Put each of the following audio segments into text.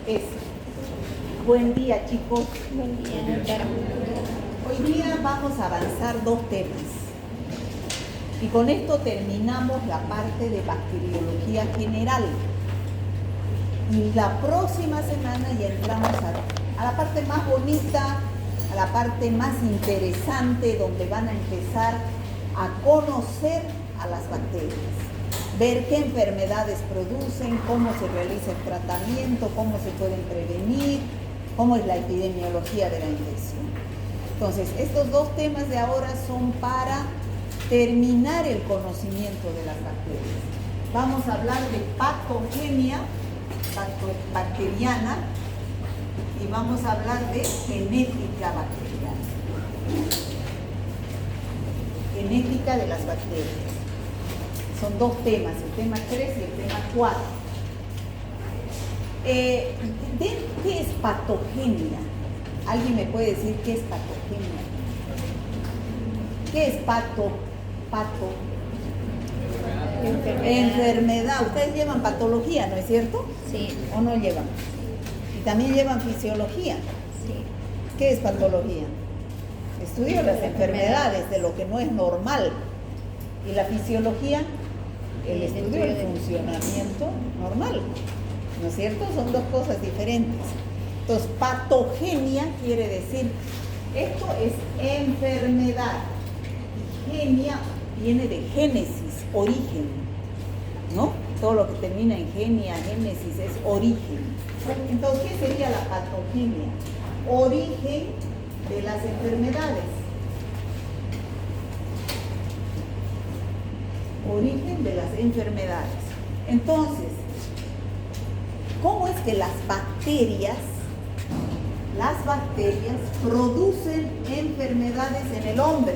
Eso. Buen día, chicos. Buen día, Caro. Hoy día vamos a avanzar 2 temas. Y con esto terminamos la parte de bacteriología general. Y la próxima semana ya entramos a la parte más bonita, a la parte más interesante, donde van a empezar a conocer a las bacterias. Ver qué enfermedades producen, cómo se realiza el tratamiento, cómo se pueden prevenir, cómo es la epidemiología de la infección. Entonces, estos 2 temas de ahora son para terminar el conocimiento de las bacterias. Vamos a hablar de patogenia bacteriana y vamos a hablar de genética bacteriana. Genética de las bacterias. Son 2 temas, el tema 3 y el tema 4. ¿Qué es patogenia? ¿Alguien me puede decir qué es patogenia? ¿Qué es Enfermedad. Ustedes llevan patología, ¿no es cierto? Sí. ¿O no llevan? Y también llevan fisiología. Sí. ¿Qué es patología? Estudio las enfermedades, de lo que no es normal. ¿Y la fisiología? El estudio del funcionamiento normal. ¿No es cierto? Son 2 cosas diferentes. Entonces, patogenia quiere decir, esto es enfermedad. Y genia viene de génesis, origen, ¿no? Todo lo que termina en genia, génesis, es origen. Entonces, ¿qué sería la patogenia? Origen de las enfermedades. Origen de las enfermedades. Entonces, ¿cómo es que las bacterias producen enfermedades en el hombre?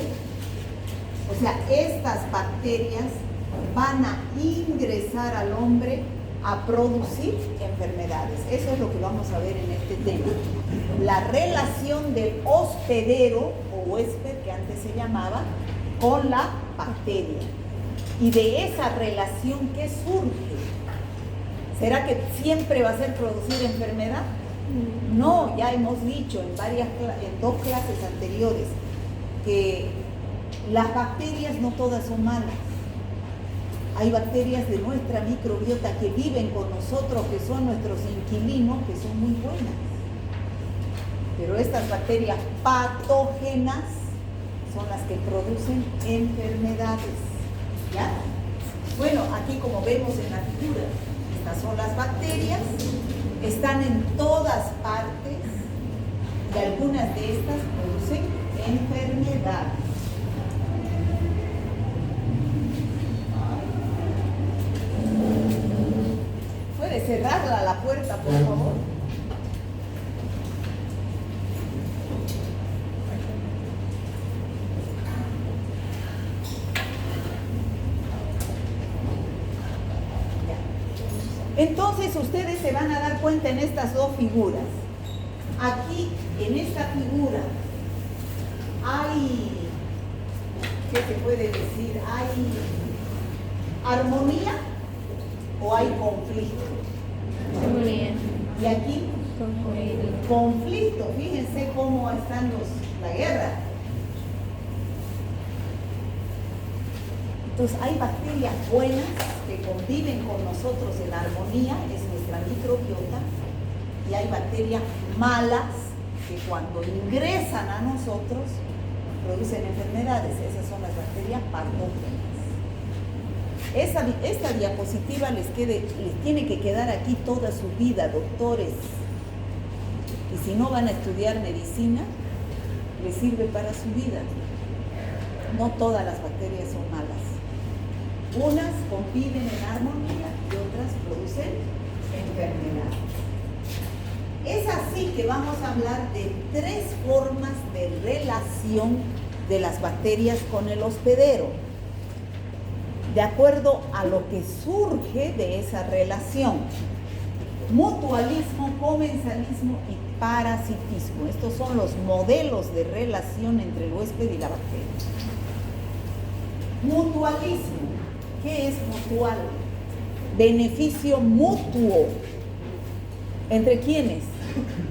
O sea, estas bacterias van a ingresar al hombre a producir enfermedades. Eso es lo que vamos a ver en este tema. La relación del hospedero o huésped, que antes se llamaba, con la bacteria. Y de esa relación, ¿qué surge? ¿Será que siempre va a ser producir enfermedad? No, ya hemos dicho en 2 clases anteriores que las bacterias no todas son malas. Hay bacterias de nuestra microbiota que viven con nosotros, que son nuestros inquilinos, que son muy buenas. Pero estas bacterias patógenas son las que producen enfermedades. ¿Ya? Bueno, aquí como vemos en la figura, estas son las bacterias, están en todas partes y algunas de estas producen enfermedades. ¿Puede cerrarla la puerta, por favor? Entonces ustedes se van a dar cuenta en estas 2 figuras. Aquí, en esta figura, hay, ¿qué se puede decir? ¿Hay armonía o hay conflicto? Armonía. Y aquí, conflicto. Fíjense cómo están la guerra. Entonces hay bacterias buenas que conviven con nosotros en armonía, es nuestra microbiota, y hay bacterias malas que cuando ingresan a nosotros producen enfermedades. Esas son las bacterias patógenas. Esta diapositiva les tiene que quedar aquí toda su vida, doctores. Y si no van a estudiar medicina, les sirve para su vida. No todas las bacterias son malas. Unas conviven en armonía y otras producen enfermedades. Es así que vamos a hablar de 3 formas de relación de las bacterias con el hospedero, de acuerdo a lo que surge de esa relación: mutualismo, comensalismo y parasitismo. Estos son los modelos de relación entre el huésped y la bacteria. Mutualismo. ¿Qué es mutual? Beneficio mutuo. ¿Entre quiénes?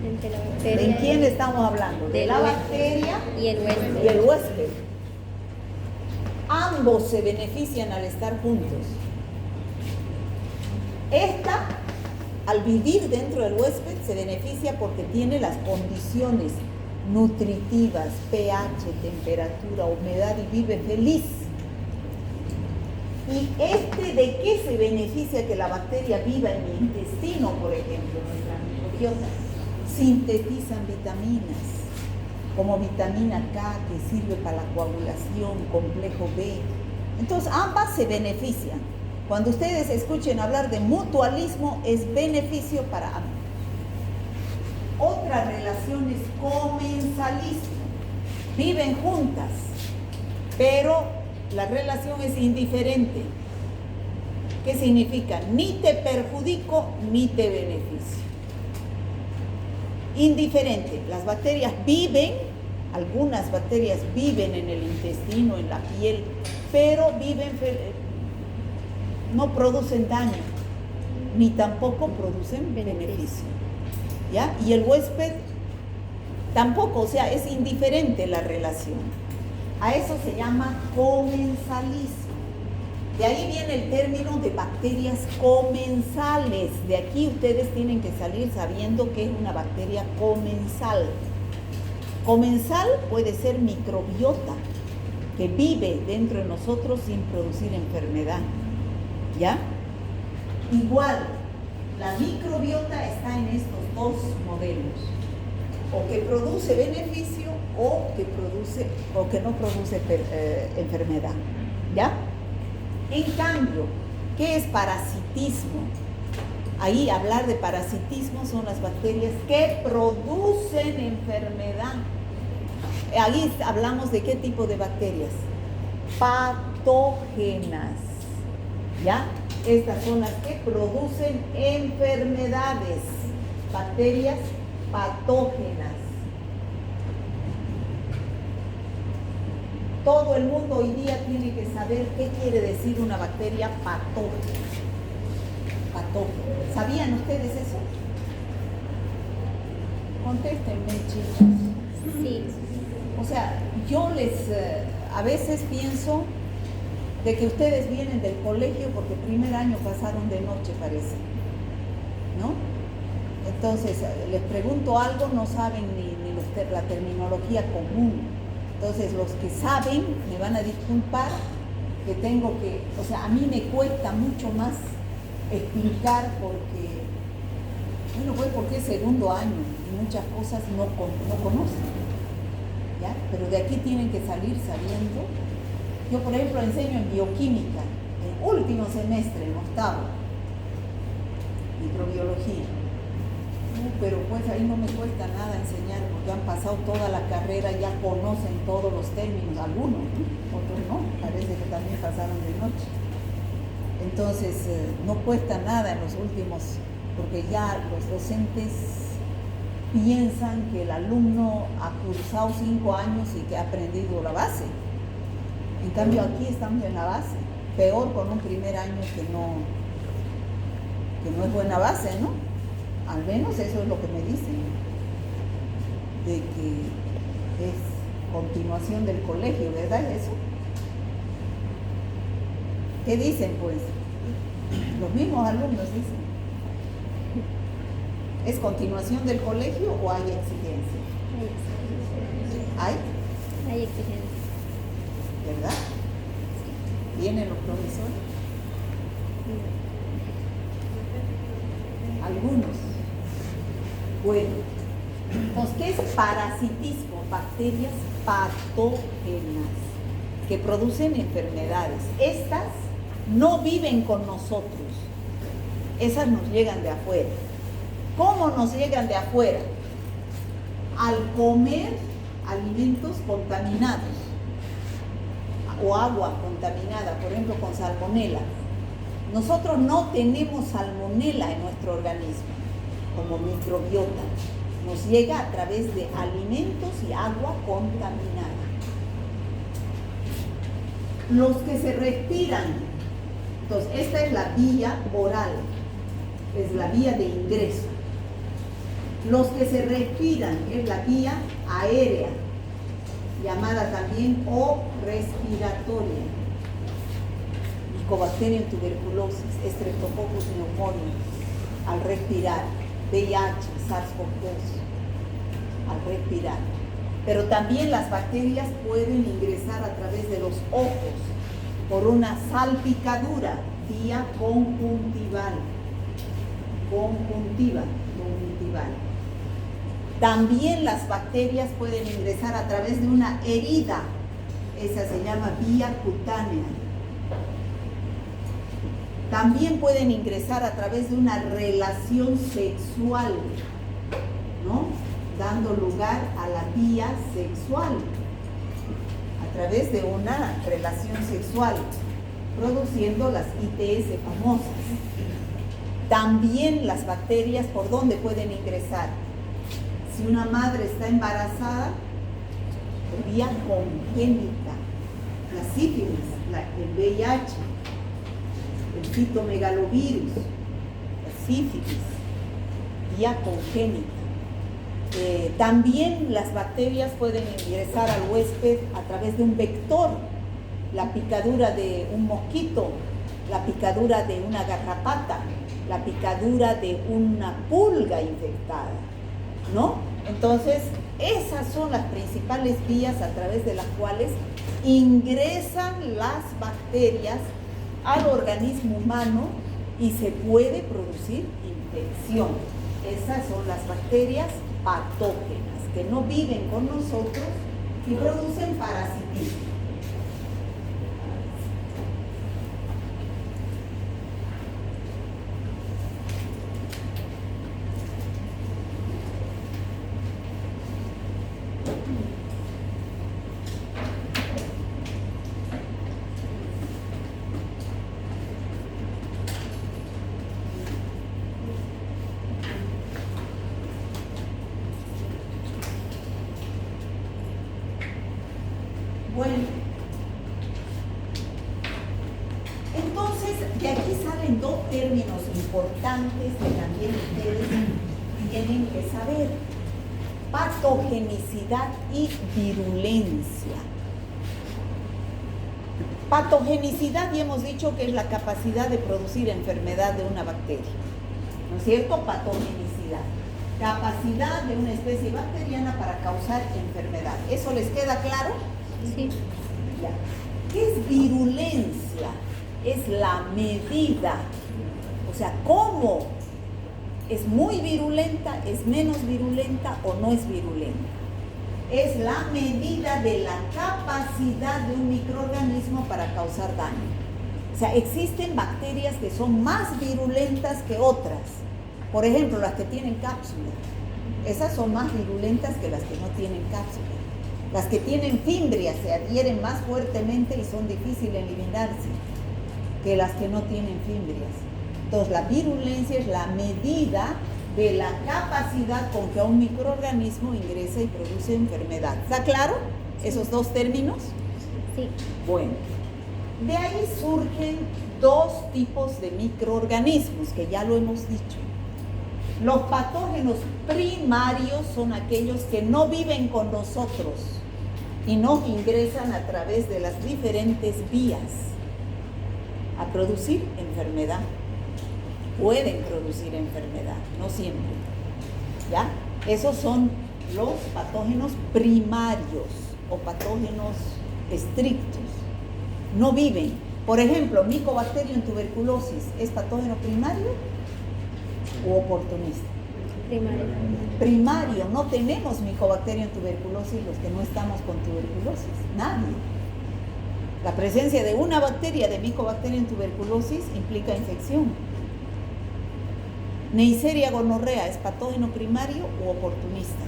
Entre la ¿De bacteria quién estamos hablando? De del la huésped bacteria y el huésped. y el huésped. Ambos se benefician al estar juntos. Esta, al vivir dentro del huésped, se beneficia porque tiene las condiciones nutritivas, pH, temperatura, humedad y vive feliz. ¿Y este de qué se beneficia que la bacteria viva en mi intestino, por ejemplo, nuestra microbiota? Sintetizan vitaminas, como vitamina K, que sirve para la coagulación, complejo B. Entonces, ambas se benefician. Cuando ustedes escuchen hablar de mutualismo, es beneficio para ambos. Otra relación es comensalismo. Viven juntas, pero la relación es indiferente. ¿Qué significa? Ni te perjudico, ni te beneficio. Indiferente. Las bacterias viven, algunas bacterias viven en el intestino, en la piel, pero viven, no producen daño, ni tampoco producen beneficio. ¿Ya? Y el huésped tampoco, o sea, es indiferente la relación. A eso se llama comensalismo. De ahí viene el término de bacterias comensales. De aquí ustedes tienen que salir sabiendo que es una bacteria comensal. Comensal puede ser microbiota, que vive dentro de nosotros sin producir enfermedad. ¿Ya? Igual, la microbiota está en estos dos modelos, o que produce beneficio o que no produce enfermedad. ¿Ya? En cambio, ¿qué es parasitismo? Ahí hablar de parasitismo son las bacterias que producen enfermedad. Ahí hablamos de qué tipo de bacterias. Patógenas. ¿Ya? Estas son las que producen enfermedades. Bacterias patógenas. Todo el mundo hoy día tiene que saber qué quiere decir una bacteria patógena. Patógena. ¿Sabían ustedes eso? Contéstenme, chicos. Sí. O sea, yo a veces pienso de que ustedes vienen del colegio porque el primer año pasaron de noche, parece, ¿no? Entonces, les pregunto algo, no saben ni la terminología común. Entonces, los que saben me van a disculpar que o sea, a mí me cuesta mucho más explicar porque es segundo año y muchas cosas no conocen, ¿ya? Pero de aquí tienen que salir sabiendo. Yo, por ejemplo, enseño en bioquímica, en último semestre, en octavo, microbiología. Pero pues ahí no me cuesta nada enseñar, porque han pasado toda la carrera, ya conocen todos los términos, algunos, ¿no? Otros no, parece que también pasaron de noche. Entonces, no cuesta nada en los últimos, porque ya los docentes piensan que el alumno ha cursado 5 años y que ha aprendido la base. En cambio, aquí estamos en la base, peor con un primer año que no es buena base, ¿no? Al menos eso es lo que me dicen, de que es continuación del colegio, ¿verdad? ¿Es eso? ¿Qué dicen, pues? Los mismos alumnos dicen. ¿Es continuación del colegio o hay exigencia? ¿Hay? Hay exigencia. ¿Verdad? ¿Vienen los profesores? Algunos. Bueno, entonces, ¿qué es parasitismo? Bacterias patógenas que producen enfermedades. Estas no viven con nosotros. Esas nos llegan de afuera. ¿Cómo nos llegan de afuera? Al comer alimentos contaminados o agua contaminada, por ejemplo con salmonela. Nosotros no tenemos salmonela en nuestro organismo como microbiota. Nos llega a través de alimentos y agua contaminada. Los que se respiran, entonces esta es la vía oral, es la vía de ingreso. Los que se respiran es la vía aérea, llamada también o respiratoria. Mycobacterium tuberculosis, Streptococcus pneumoniae, al respirar, VIH, SARS-CoV-2, al respirar. Pero también las bacterias pueden ingresar a través de los ojos por una salpicadura, vía conjuntival. Conjuntival. También las bacterias pueden ingresar a través de una herida, esa se llama vía cutánea. También pueden ingresar a través de una relación sexual, ¿no? Dando lugar a la vía sexual, a través de una relación sexual, produciendo las ITS famosas. También las bacterias, ¿por dónde pueden ingresar? Si una madre está embarazada, por vía congénita, la sífilis, el VIH, el citomegalovirus, la sífilis, vía congénita. También las bacterias pueden ingresar al huésped a través de un vector, la picadura de un mosquito, la picadura de una garrapata, la picadura de una pulga infectada, ¿no? Entonces, esas son las principales vías a través de las cuales ingresan las bacterias al organismo humano y se puede producir infección. Esas son las bacterias patógenas que no viven con nosotros y producen parasitismo. Bueno, entonces de aquí salen dos términos importantes que también ustedes tienen que saber: patogenicidad y virulencia. Patogenicidad, ya hemos dicho que es la capacidad de producir enfermedad de una bacteria, ¿no es cierto? Patogenicidad, capacidad de una especie bacteriana para causar enfermedad. ¿Eso les queda claro? Sí. Ya. ¿Qué es virulencia? Es la medida, o sea, cómo es muy virulenta, es menos virulenta o no es virulenta. Es la medida de la capacidad de un microorganismo para causar daño. O sea, existen bacterias que son más virulentas que otras. Por ejemplo, las que tienen cápsula. Esas son más virulentas que las que no tienen cápsula. Las que tienen fimbrias se adhieren más fuertemente y son difíciles de eliminarse que las que no tienen fimbrias. Entonces, la virulencia es la medida de la capacidad con que un microorganismo ingresa y produce enfermedad. ¿Está claro esos dos términos? Sí. Bueno, de ahí surgen dos tipos de microorganismos, que ya lo hemos dicho. Los patógenos primarios son aquellos que no viven con nosotros y no ingresan a través de las diferentes vías a producir enfermedad. Pueden producir enfermedad, no siempre. ¿Ya? Esos son los patógenos primarios o patógenos estrictos. No viven. Por ejemplo, Mycobacterium tuberculosis, ¿es patógeno primario o oportunista? Primario. Primario, no tenemos Mycobacterium tuberculosis los que no estamos con tuberculosis, nadie. La presencia de una bacteria de Mycobacterium tuberculosis implica infección. Neisseria gonorrea, ¿es patógeno primario u oportunista?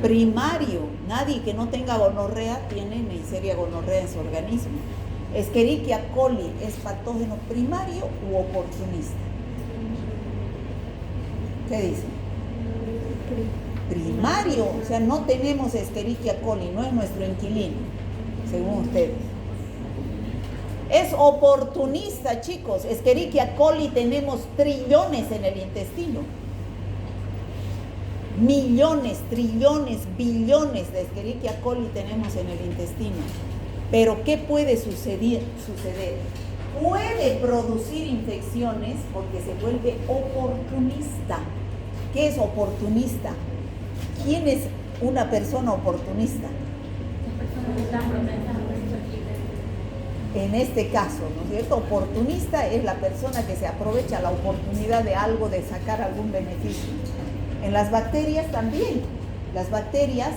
Primario, nadie que no tenga gonorrea tiene Neisseria gonorrea en su organismo. Escherichia coli, ¿es patógeno primario u oportunista? ¿Qué dicen? Primario, o sea, no tenemos Escherichia coli, no es nuestro inquilino, según ustedes. Es oportunista, chicos. Escherichia coli tenemos trillones en el intestino. millones, trillones, billones de Escherichia coli tenemos en el intestino. Pero ¿qué puede suceder? Puede producir infecciones porque se vuelve oportunista. ¿Qué es oportunista? ¿Quién es una persona oportunista? En este caso, ¿no es cierto? Oportunista es la persona que se aprovecha la oportunidad de algo, de sacar algún beneficio. En las bacterias también. Las bacterias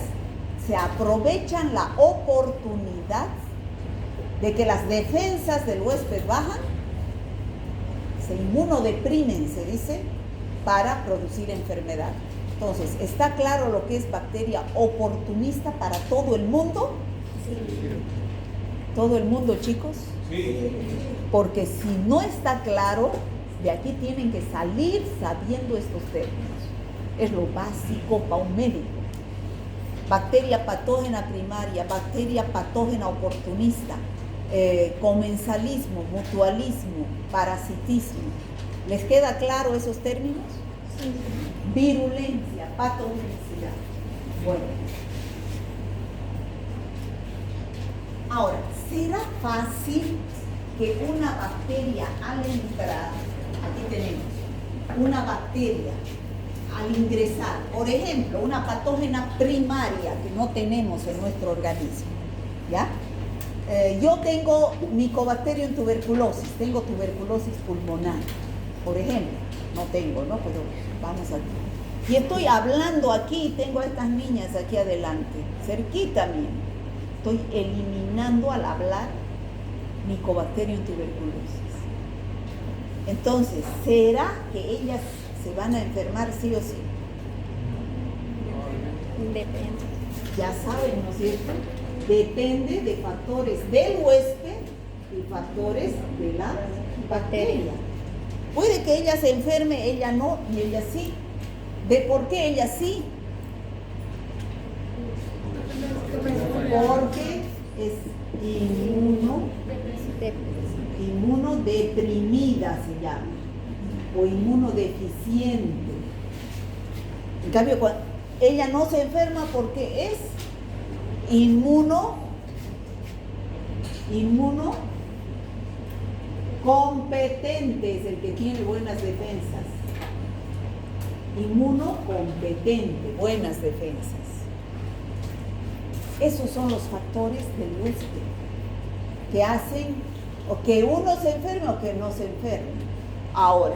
se aprovechan la oportunidad de que las defensas del huésped bajan, se inmunodeprimen, se dice, para producir enfermedad. Entonces, ¿está claro lo que es bacteria oportunista para todo el mundo? Sí. ¿Todo el mundo, chicos? Sí. Porque si no está claro, de aquí tienen que salir sabiendo estos términos. Es lo básico para un médico. Bacteria patógena primaria, bacteria patógena oportunista, comensalismo, mutualismo, parasitismo. ¿Les queda claro esos términos? Sí. Virulencia, patogenicidad. Bueno. Ahora, ¿será fácil que una bacteria al entrar, aquí tenemos, una bacteria al ingresar, por ejemplo, una patógena primaria que no tenemos en nuestro organismo, ¿ya? Yo tengo Mycobacterium tuberculosis, tengo tuberculosis pulmonar, por ejemplo, no tengo, ¿no? Pero vamos aquí. Y estoy hablando aquí, tengo a estas niñas aquí adelante, cerquita mío. Estoy eliminando al hablar Mycobacterium tuberculosis. Entonces, ¿será que ellas se van a enfermar sí o sí? Depende. Ya saben, ¿no es cierto? Depende de factores del huésped y factores de la bacteria. Puede que ella se enferme, ella no, y ella sí. ¿De por qué ella sí? Porque es inmunodeprimida se llama, o inmunodeficiente. En cambio, ella no se enferma porque es inmunocompetente, es el que tiene buenas defensas. Inmunocompetente, buenas defensas. Esos son los factores del huésped que hacen o que uno se enferme o que no se enferme. Ahora,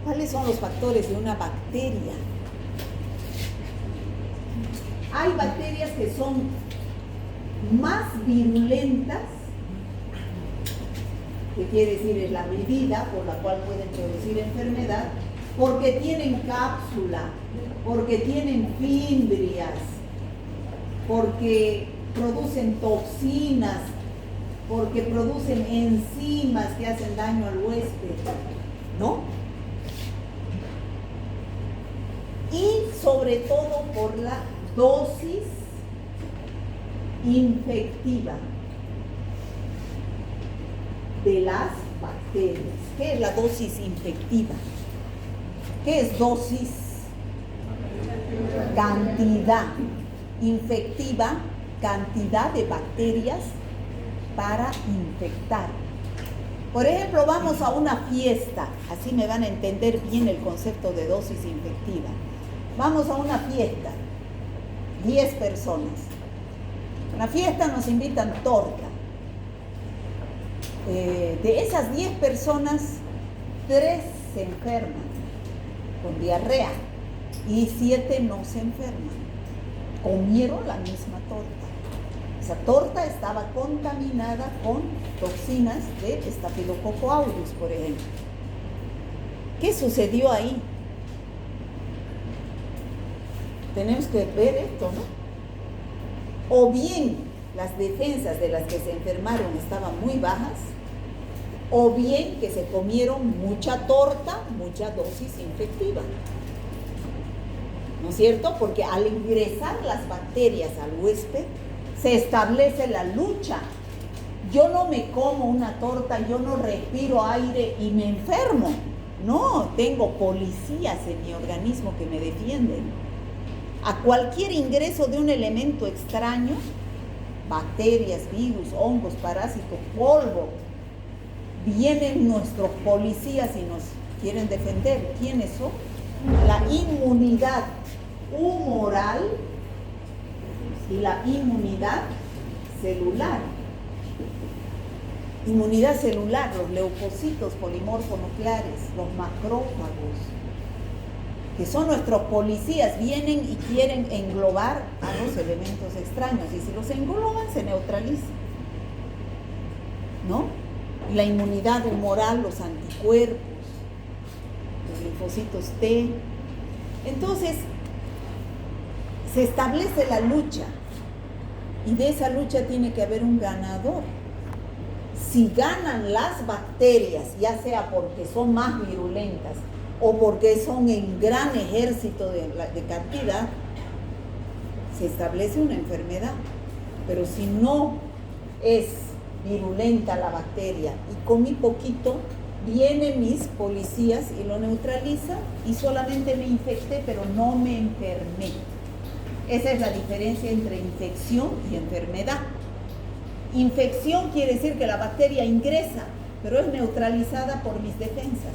¿cuáles son los factores de una bacteria? Hay bacterias que son más virulentas, que quiere decir es la medida por la cual pueden producir enfermedad, porque tienen cápsula, porque tienen fimbrias, porque producen toxinas, porque producen enzimas que hacen daño al huésped, ¿no? Y sobre todo por la dosis infectiva de las bacterias. ¿Qué es la dosis infectiva? ¿Qué es dosis? Cantidad. Infectiva, cantidad de bacterias para infectar. Por ejemplo, vamos a una fiesta, así me van a entender bien el concepto de dosis infectiva. Vamos a una fiesta, 10 personas. En la fiesta nos invitan torta. De esas 10 personas, 3 se enferman con diarrea y 7 no se enferman. Comieron la misma torta. Esa torta estaba contaminada con toxinas de Staphylococcus aureus, por ejemplo. ¿Qué sucedió ahí? Tenemos que ver esto, ¿no? O bien las defensas de las que se enfermaron estaban muy bajas, o bien que se comieron mucha torta, mucha dosis infectiva. ¿No es cierto? Porque al ingresar las bacterias al huésped, se establece la lucha. Yo no me como una torta, yo no respiro aire y me enfermo. No, tengo policías en mi organismo que me defienden. a cualquier ingreso de un elemento extraño, bacterias, virus, hongos, parásitos, polvo, vienen nuestros policías y nos quieren defender. ¿Quiénes son? La inmunidad humoral y la inmunidad celular. Inmunidad celular, los leucocitos polimorfonucleares, los macrófagos, que son nuestros policías, vienen y quieren englobar a los elementos extraños, y si los engloban se neutralizan, ¿no? La inmunidad humoral, los anticuerpos, los linfocitos T. Entonces, se establece la lucha, y de esa lucha tiene que haber un ganador. Si ganan las bacterias, ya sea porque son más virulentas o porque son en gran ejército de cantidad, se establece una enfermedad. Pero si no es virulenta la bacteria y comí poquito, vienen mis policías y lo neutralizan y solamente me infecté, pero no me enfermé. Esa es la diferencia entre infección y enfermedad. Infección quiere decir que la bacteria ingresa, pero es neutralizada por mis defensas.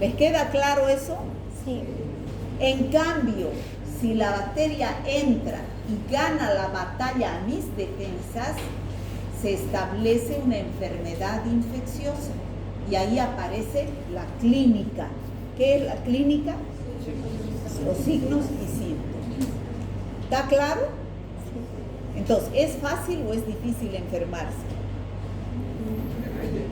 ¿Les queda claro eso? Sí. En cambio, si la bacteria entra y gana la batalla a mis defensas, se establece una enfermedad infecciosa. Y ahí aparece la clínica. ¿Qué es la clínica? Los signos y síntomas. ¿Está claro? Entonces, ¿es fácil o es difícil enfermarse?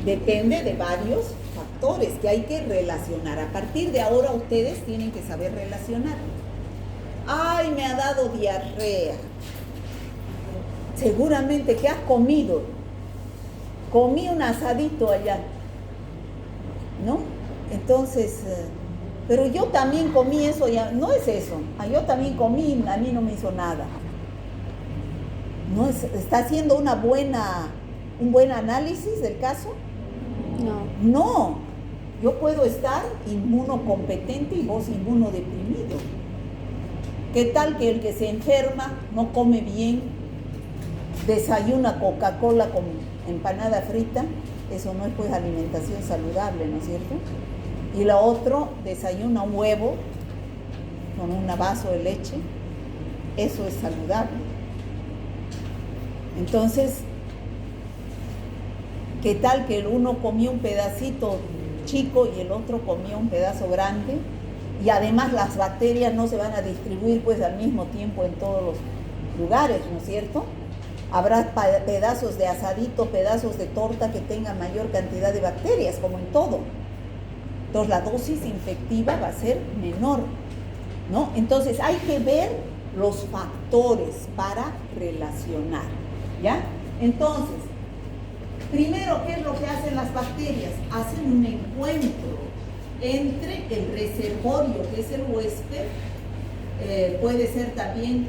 Depende de varios factores que hay que relacionar. A partir de ahora ustedes tienen que saber relacionar. ¡Ay, me ha dado diarrea! Seguramente, ¿qué has comido? Comí un asadito allá, ¿no? Entonces, pero yo también comí eso, ya no es eso. Yo también comí, a mí no me hizo nada. ¿No está haciendo un buen análisis del caso? No. No, yo puedo estar inmunocompetente y vos inmunodeprimido. ¿Qué tal que el que se enferma no come bien, desayuna Coca-Cola con empanada frita? Eso no es pues alimentación saludable, ¿no es cierto? Y la otra desayuna un huevo con un vaso de leche. Eso es saludable. Entonces, ¿qué tal que el uno comió un pedacito chico y el otro comió un pedazo grande? Y además las bacterias no se van a distribuir pues al mismo tiempo en todos los lugares, ¿no es cierto? Habrá pedazos de asadito, pedazos de torta que tengan mayor cantidad de bacterias, como en todo. Entonces la dosis infectiva va a ser menor, ¿no? Entonces hay que ver los factores para relacionar, ¿ya? Entonces, primero, ¿qué es lo que hacen las bacterias? Hacen un encuentro entre el reservorio, que es el huésped, puede ser también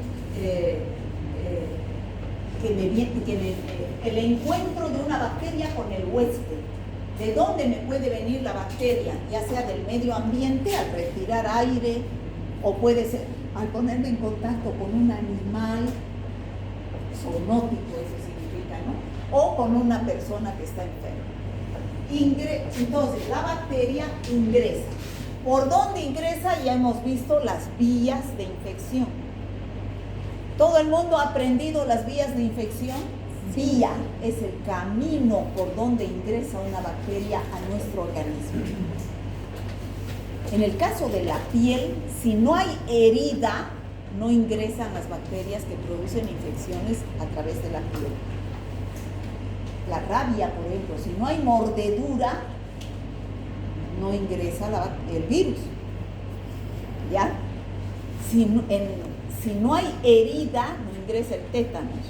el encuentro de una bacteria con el huésped. ¿De dónde me puede venir la bacteria? Ya sea del medio ambiente, al respirar aire, o puede ser al ponerme en contacto con un animal zoonótico, eso significa, ¿no? O con una persona que está enferma. Entonces, la bacteria ingresa. ¿Por dónde ingresa? Ya hemos visto las vías de infección. ¿Todo el mundo ha aprendido las vías de infección? Vía es el camino por donde ingresa una bacteria a nuestro organismo. En el caso de la piel, si no hay herida, no ingresan las bacterias que producen infecciones a través de la piel. La rabia, por ejemplo, si no hay mordedura, no ingresa el virus. ¿Ya? Si no hay herida, no ingresa el tétanos.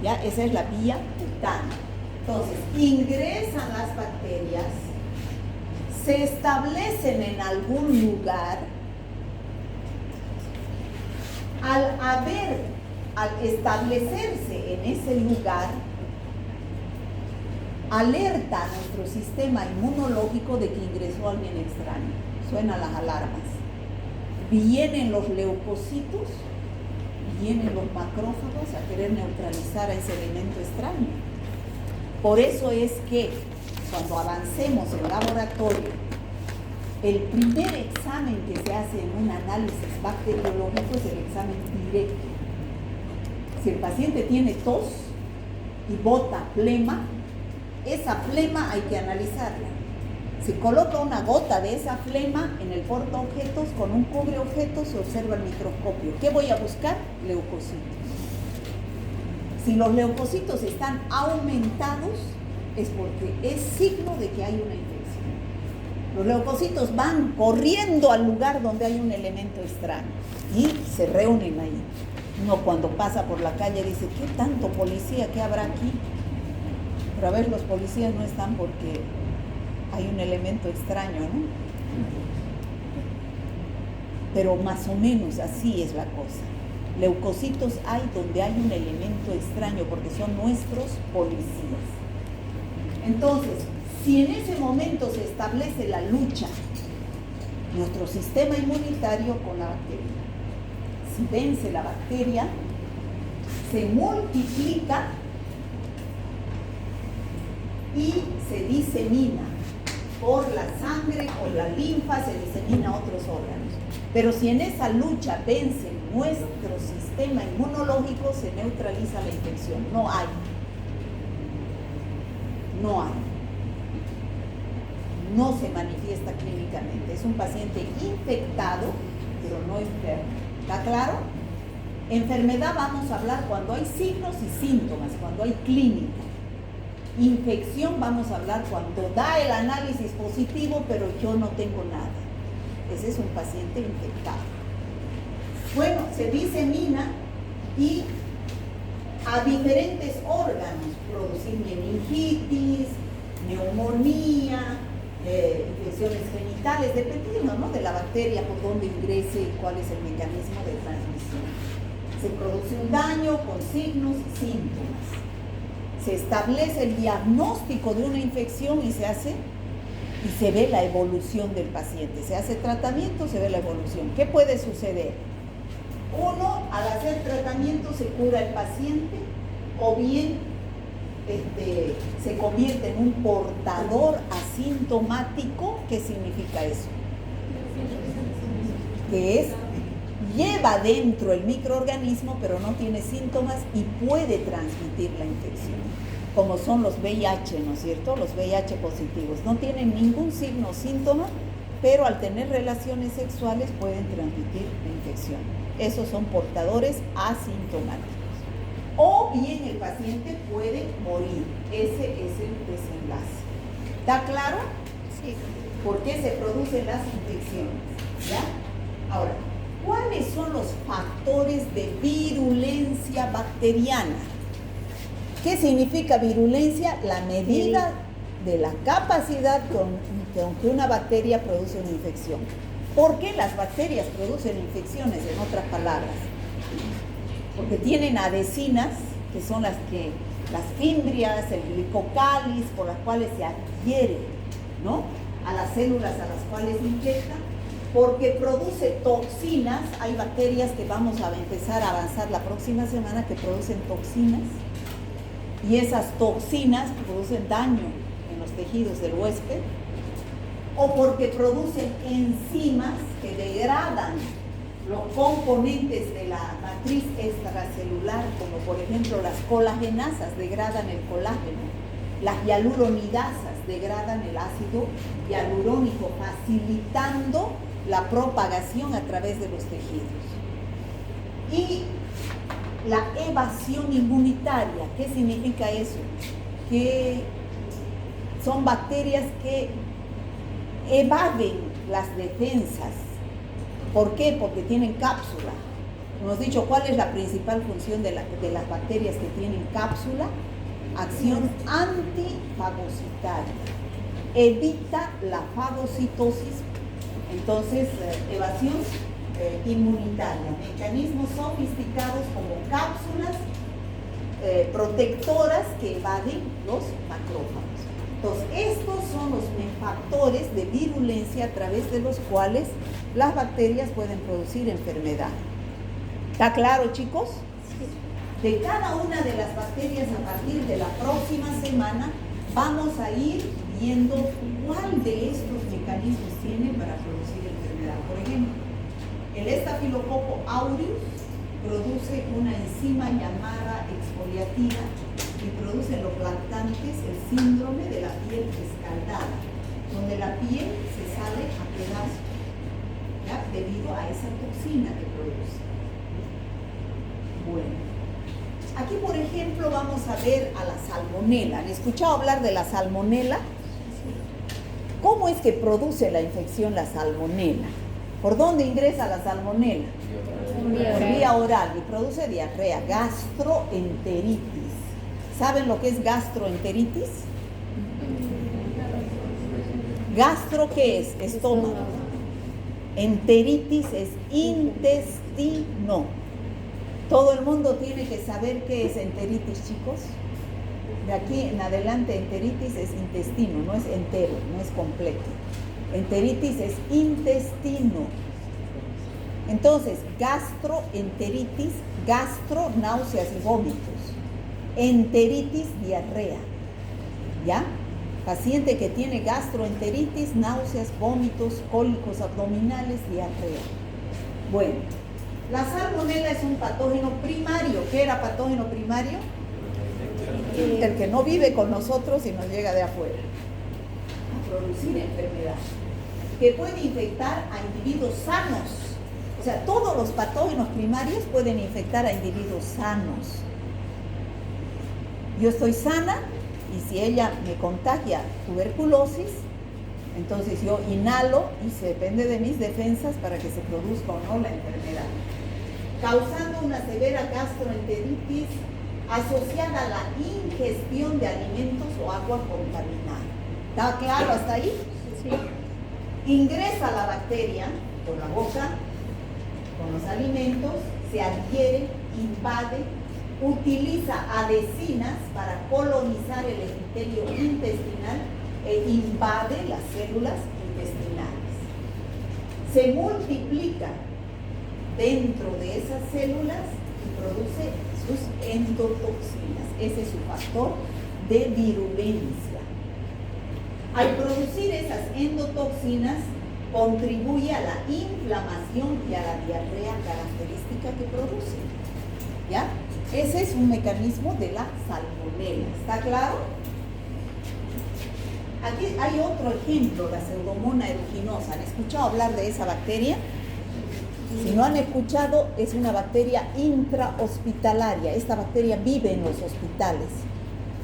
¿Ya? Esa es la vía cutánea. Entonces, ingresan las bacterias, se establecen en algún lugar. Al establecerse en ese lugar, alerta a nuestro sistema inmunológico de que ingresó alguien extraño. Suenan las alarmas. vienen los leucocitos, vienen los macrófagos a querer neutralizar a ese elemento extraño. Por eso es que cuando avancemos en laboratorio, el primer examen que se hace en un análisis bacteriológico es el examen directo. Si el paciente tiene tos y bota flema, esa flema hay que analizarla. Se coloca una gota de esa flema en el portaobjetos, con un cubreobjetos se observa el microscopio. ¿Qué voy a buscar? Leucocitos. Si los leucocitos están aumentados, es porque es signo de que hay una infección. Los leucocitos van corriendo al lugar donde hay un elemento extraño y se reúnen ahí. Uno cuando pasa por la calle dice, ¿qué tanto policía que habrá aquí? Pero a ver, los policías no están porque hay un elemento extraño, ¿no? Pero más o menos así es la cosa. Leucocitos hay donde hay un elemento extraño porque son nuestros policías. Entonces, si en ese momento se establece la lucha, nuestro sistema inmunitario con la bacteria, si vence la bacteria, se multiplica y se disemina por la sangre, por la linfa, se disemina a otros órganos. Pero si en esa lucha vence nuestro sistema inmunológico, se neutraliza la infección. No hay. No se manifiesta clínicamente. Es un paciente infectado, pero no enfermo. ¿Está claro? Enfermedad vamos a hablar cuando hay signos y síntomas, cuando hay clínica. Infección vamos a hablar cuando da el análisis positivo, pero yo no tengo nada. Ese es un paciente infectado. Bueno, se disemina y a diferentes órganos, producir meningitis, neumonía, infecciones genitales, dependiendo, ¿no?, de la bacteria, por dónde ingrese y cuál es el mecanismo de transmisión. Se produce un daño con signos y síntomas. Se establece el diagnóstico de una infección y se ve la evolución del paciente. Se hace tratamiento, se ve la evolución. ¿Qué puede suceder? Uno, al hacer tratamiento se cura el paciente o bien se convierte en un portador asintomático. ¿Qué significa eso? Que lleva dentro el microorganismo, pero no tiene síntomas y puede transmitir la infección, como son los VIH, ¿no es cierto? Los VIH positivos no tienen ningún signo o síntoma, pero al tener relaciones sexuales pueden transmitir la infección. Esos son portadores asintomáticos. O bien el paciente puede morir. Ese es el desenlace. ¿Está claro? Sí. ¿Por qué se producen las infecciones? ¿Ya? Ahora, ¿cuáles son los factores de virulencia bacteriana? ¿Qué significa virulencia? La medida de la capacidad con que una bacteria produce una infección. ¿Por qué las bacterias producen infecciones, en otras palabras? Porque tienen adhesinas, que son las fimbrias, el glicocális, por las cuales se adhiere, ¿no?, a las células a las cuales infectan, porque produce toxinas. Hay bacterias que vamos a empezar a avanzar la próxima semana que producen toxinas, y esas toxinas producen daño en los tejidos del huésped, o porque producen enzimas que degradan los componentes de la matriz extracelular, como por ejemplo las colagenasas degradan el colágeno, las hialuronidasas degradan el ácido hialurónico, facilitando la propagación a través de los tejidos. Y la evasión inmunitaria, ¿qué significa eso? Que son bacterias que evaden las defensas. ¿Por qué? Porque tienen cápsula. Hemos dicho cuál es la principal función de las bacterias que tienen cápsula. Acción antifagocitaria. Evita la fagocitosis. Entonces, evasión inmunitaria. Mecanismos sofisticados como cápsulas protectoras que evaden los macrófagos. Entonces, estos son los factores de virulencia a través de los cuales las bacterias pueden producir enfermedad. ¿Está claro, chicos? De cada una de las bacterias a partir de la próxima semana vamos a ir viendo cuál de estos mecanismos tiene para producir enfermedad. Por ejemplo, el Staphylococcus aureus produce una enzima llamada exfoliatina y produce en los lactantes el síndrome de la piel escaldada, donde la piel se sale a pedazos, ¿ya? Debido a esa toxina que produce. Bueno, aquí por ejemplo vamos a ver a la salmonela. ¿Han escuchado hablar de la salmonela? ¿Cómo es que produce la infección la salmonela? ¿Por dónde ingresa la salmonela? Por vía oral y produce diarrea, gastroenteritis. ¿Saben lo que es gastroenteritis? Gastro, ¿qué es? Estómago. Enteritis es intestino. Todo el mundo tiene que saber qué es enteritis, chicos. De aquí en adelante, enteritis es intestino, no es entero, no es completo. Enteritis es intestino. Entonces, gastroenteritis, gastro, náuseas y vómitos. Enteritis, diarrea. ¿Ya? Paciente que tiene gastroenteritis, náuseas, vómitos, cólicos abdominales, diarrea. Bueno, la salmonela es un patógeno primario. ¿Qué era patógeno primario? El que no vive con nosotros y nos llega de afuera. A producir enfermedad. Que puede infectar a individuos sanos. O sea, todos los patógenos primarios pueden infectar a individuos sanos. Yo estoy sana y si ella me contagia tuberculosis, entonces yo inhalo y se depende de mis defensas para que se produzca o no la enfermedad, causando una severa gastroenteritis asociada a la ingestión de alimentos o agua contaminada. ¿Está claro hasta ahí? Sí. Ingresa la bacteria por la boca, con los alimentos, se adhiere, invade, utiliza adhesinas para colonizar el epitelio intestinal e invade las células intestinales. Se multiplica dentro de esas células y produce sus endotoxinas. Ese es su factor de virulencia. Al producir esas endotoxinas, contribuye a la inflamación y a la diarrea característica que produce. ¿Ya? Ese es un mecanismo de la salmonela. ¿Está claro? Aquí hay otro ejemplo, la Pseudomonas aeruginosa. ¿Han escuchado hablar de esa bacteria? Si no han escuchado, es una bacteria intrahospitalaria. Esta bacteria vive en los hospitales.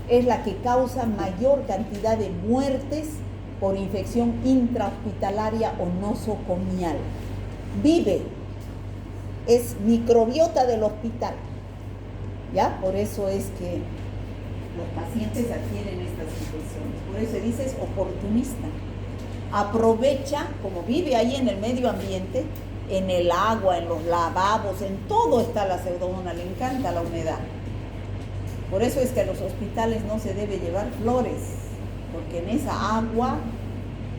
Es la que causa mayor cantidad de muertes por infección intrahospitalaria o nosocomial. Vive, es microbiota del hospital. ¿Ya? Por eso es que los pacientes adquieren estas infecciones. Por eso se dice es oportunista. Aprovecha, como vive ahí en el medio ambiente, en el agua, en los lavabos, en todo está la Pseudomonas, le encanta la humedad. Por eso es que a los hospitales no se debe llevar flores, porque en esa agua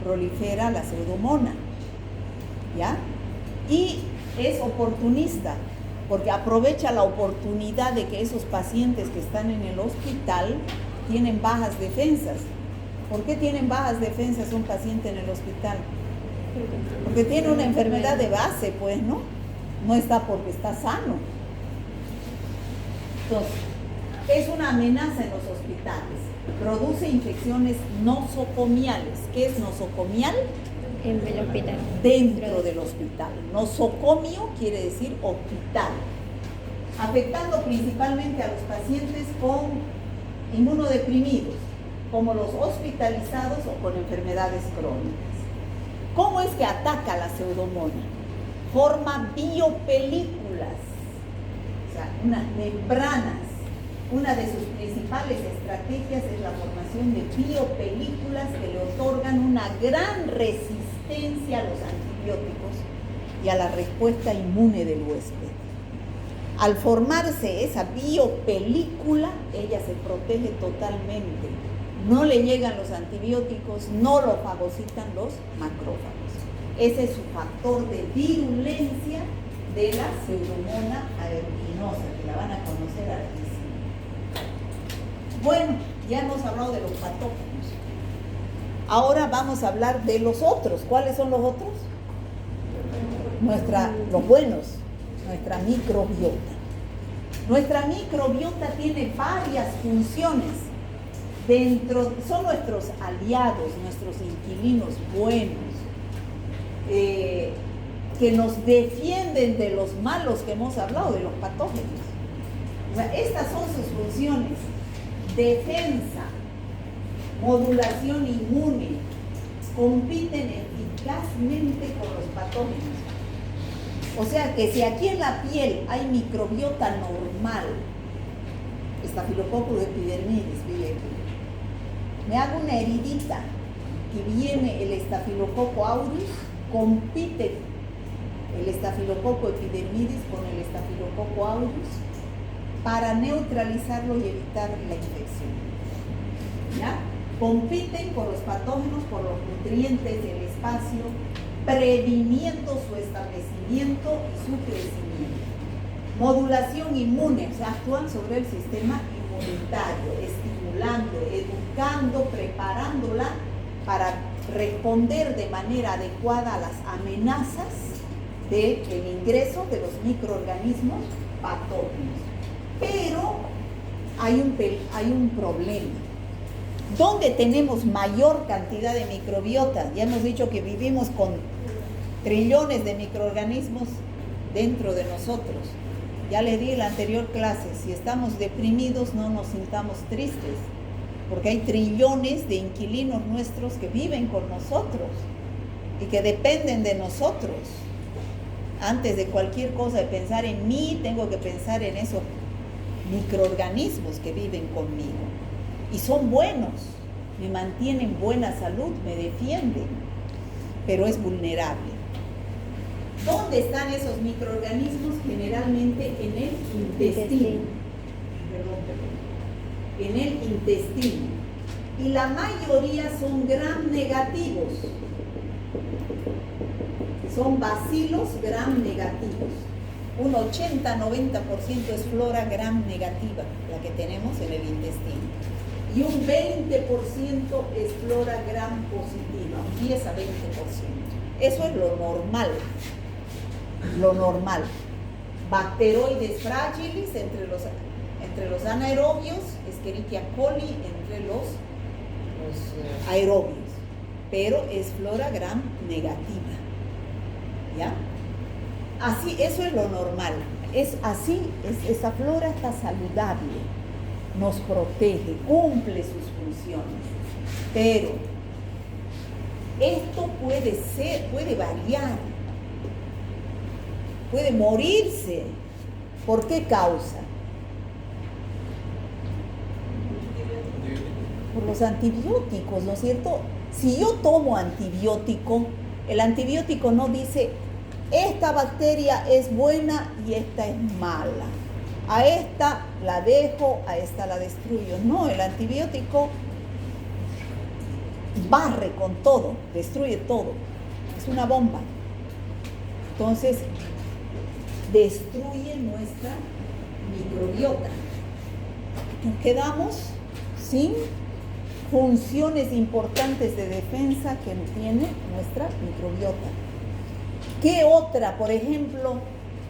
prolifera la Pseudomonas, ¿ya? Y es oportunista, porque aprovecha la oportunidad de que esos pacientes que están en el hospital tienen bajas defensas. ¿Por qué tienen bajas defensas un paciente en el hospital? Porque tiene una enfermedad de base, pues, ¿no? No está porque está sano. Entonces, es una amenaza en los hospitales. Produce infecciones nosocomiales. ¿Qué es nosocomial? En el hospital. Dentro del hospital. Nosocomio quiere decir hospital. Afectando principalmente a los pacientes con inmunodeprimidos, como los hospitalizados o con enfermedades crónicas. ¿Cómo es que ataca la Pseudomonas? Forma biopelículas, o sea, unas membranas. Una de sus principales estrategias es la formación de biopelículas que le otorgan una gran resistencia a los antibióticos y a la respuesta inmune del huésped. Al formarse esa biopelícula, ella se protege totalmente, no le llegan los antibióticos, no lo fagocitan los macrófagos. Ese es su factor de virulencia de la Pseudomonas aeruginosa, que la van a conocer hartísimo. Bueno, ya hemos hablado de los patógenos. Ahora vamos a hablar de los otros. ¿Cuáles son los otros? Los buenos, nuestra microbiota. Nuestra microbiota tiene varias funciones. Son nuestros aliados, nuestros inquilinos buenos, que nos defienden de los malos que hemos hablado, de los patógenos. O sea, estas son sus funciones: defensa, modulación inmune, compiten eficazmente con los patógenos. O sea que si aquí en la piel hay microbiota normal, Staphylococcus epidermidis vive aquí, me hago una heridita y viene el Staphylococcus aureus, compite el Staphylococcus epidermidis con el Staphylococcus aureus para neutralizarlo y evitar la infección. ¿Ya? Compiten con los patógenos por los nutrientes del espacio, previniendo su establecimiento y su crecimiento. Modulación inmune, o sea, actúan sobre el sistema inmunitario, estimulando, educando, preparándola para responder de manera adecuada a las amenazas del ingreso de los microorganismos patógenos. Pero hay un problema. ¿Dónde tenemos mayor cantidad de microbiota? Ya hemos dicho que vivimos con trillones de microorganismos dentro de nosotros. Ya les di en la anterior clase, si estamos deprimidos no nos sintamos tristes, porque hay trillones de inquilinos nuestros que viven con nosotros y que dependen de nosotros. Antes de cualquier cosa, de pensar en mí, tengo que pensar en esos microorganismos que viven conmigo. Y son buenos, me mantienen buena salud, me defienden, pero es vulnerable. ¿Dónde están esos microorganismos? Generalmente en el intestino. En el intestino. Y la mayoría son gram negativos. Son bacilos gram negativos. Un 80-90% es flora gram negativa, la que tenemos en el intestino. Y un 20% es flora gram positiva, un 10 a 20%. Eso es lo normal. Lo normal. Bacteroides frágiles entre los anaerobios, Escherichia coli entre los aerobios. Pero es flora gram negativa. ¿Ya? Así, eso es lo normal. Esa flora está saludable, nos protege, cumple sus funciones. Pero esto puede variar, puede morirse. ¿Por qué causa? Por los antibióticos, ¿no es cierto? Si yo tomo antibiótico, el antibiótico no dice: esta bacteria es buena y esta es mala. A esta la dejo, a esta la destruyo. No, el antibiótico barre con todo, destruye todo. Es una bomba. Entonces, destruye nuestra microbiota. Nos quedamos sin funciones importantes de defensa que tiene nuestra microbiota. ¿Qué otra? Por ejemplo,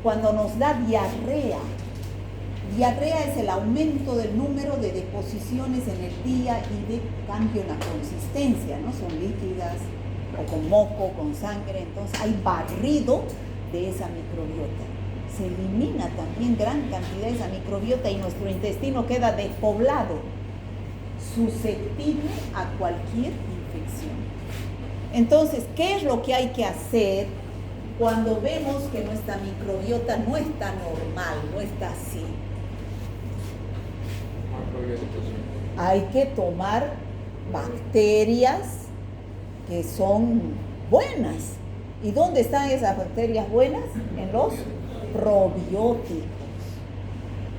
cuando nos da diarrea. Diarrea es el aumento del número de deposiciones en el día y de cambio en la consistencia, ¿no? Son líquidas o con moco, con sangre. Entonces hay barrido de esa microbiota. Se elimina también gran cantidad de esa microbiota y nuestro intestino queda despoblado, susceptible a cualquier infección. Entonces, ¿qué es lo que hay que hacer cuando vemos que nuestra microbiota no está normal, no está así? Hay que tomar bacterias que son buenas. ¿Y dónde están esas bacterias buenas? En los probióticos.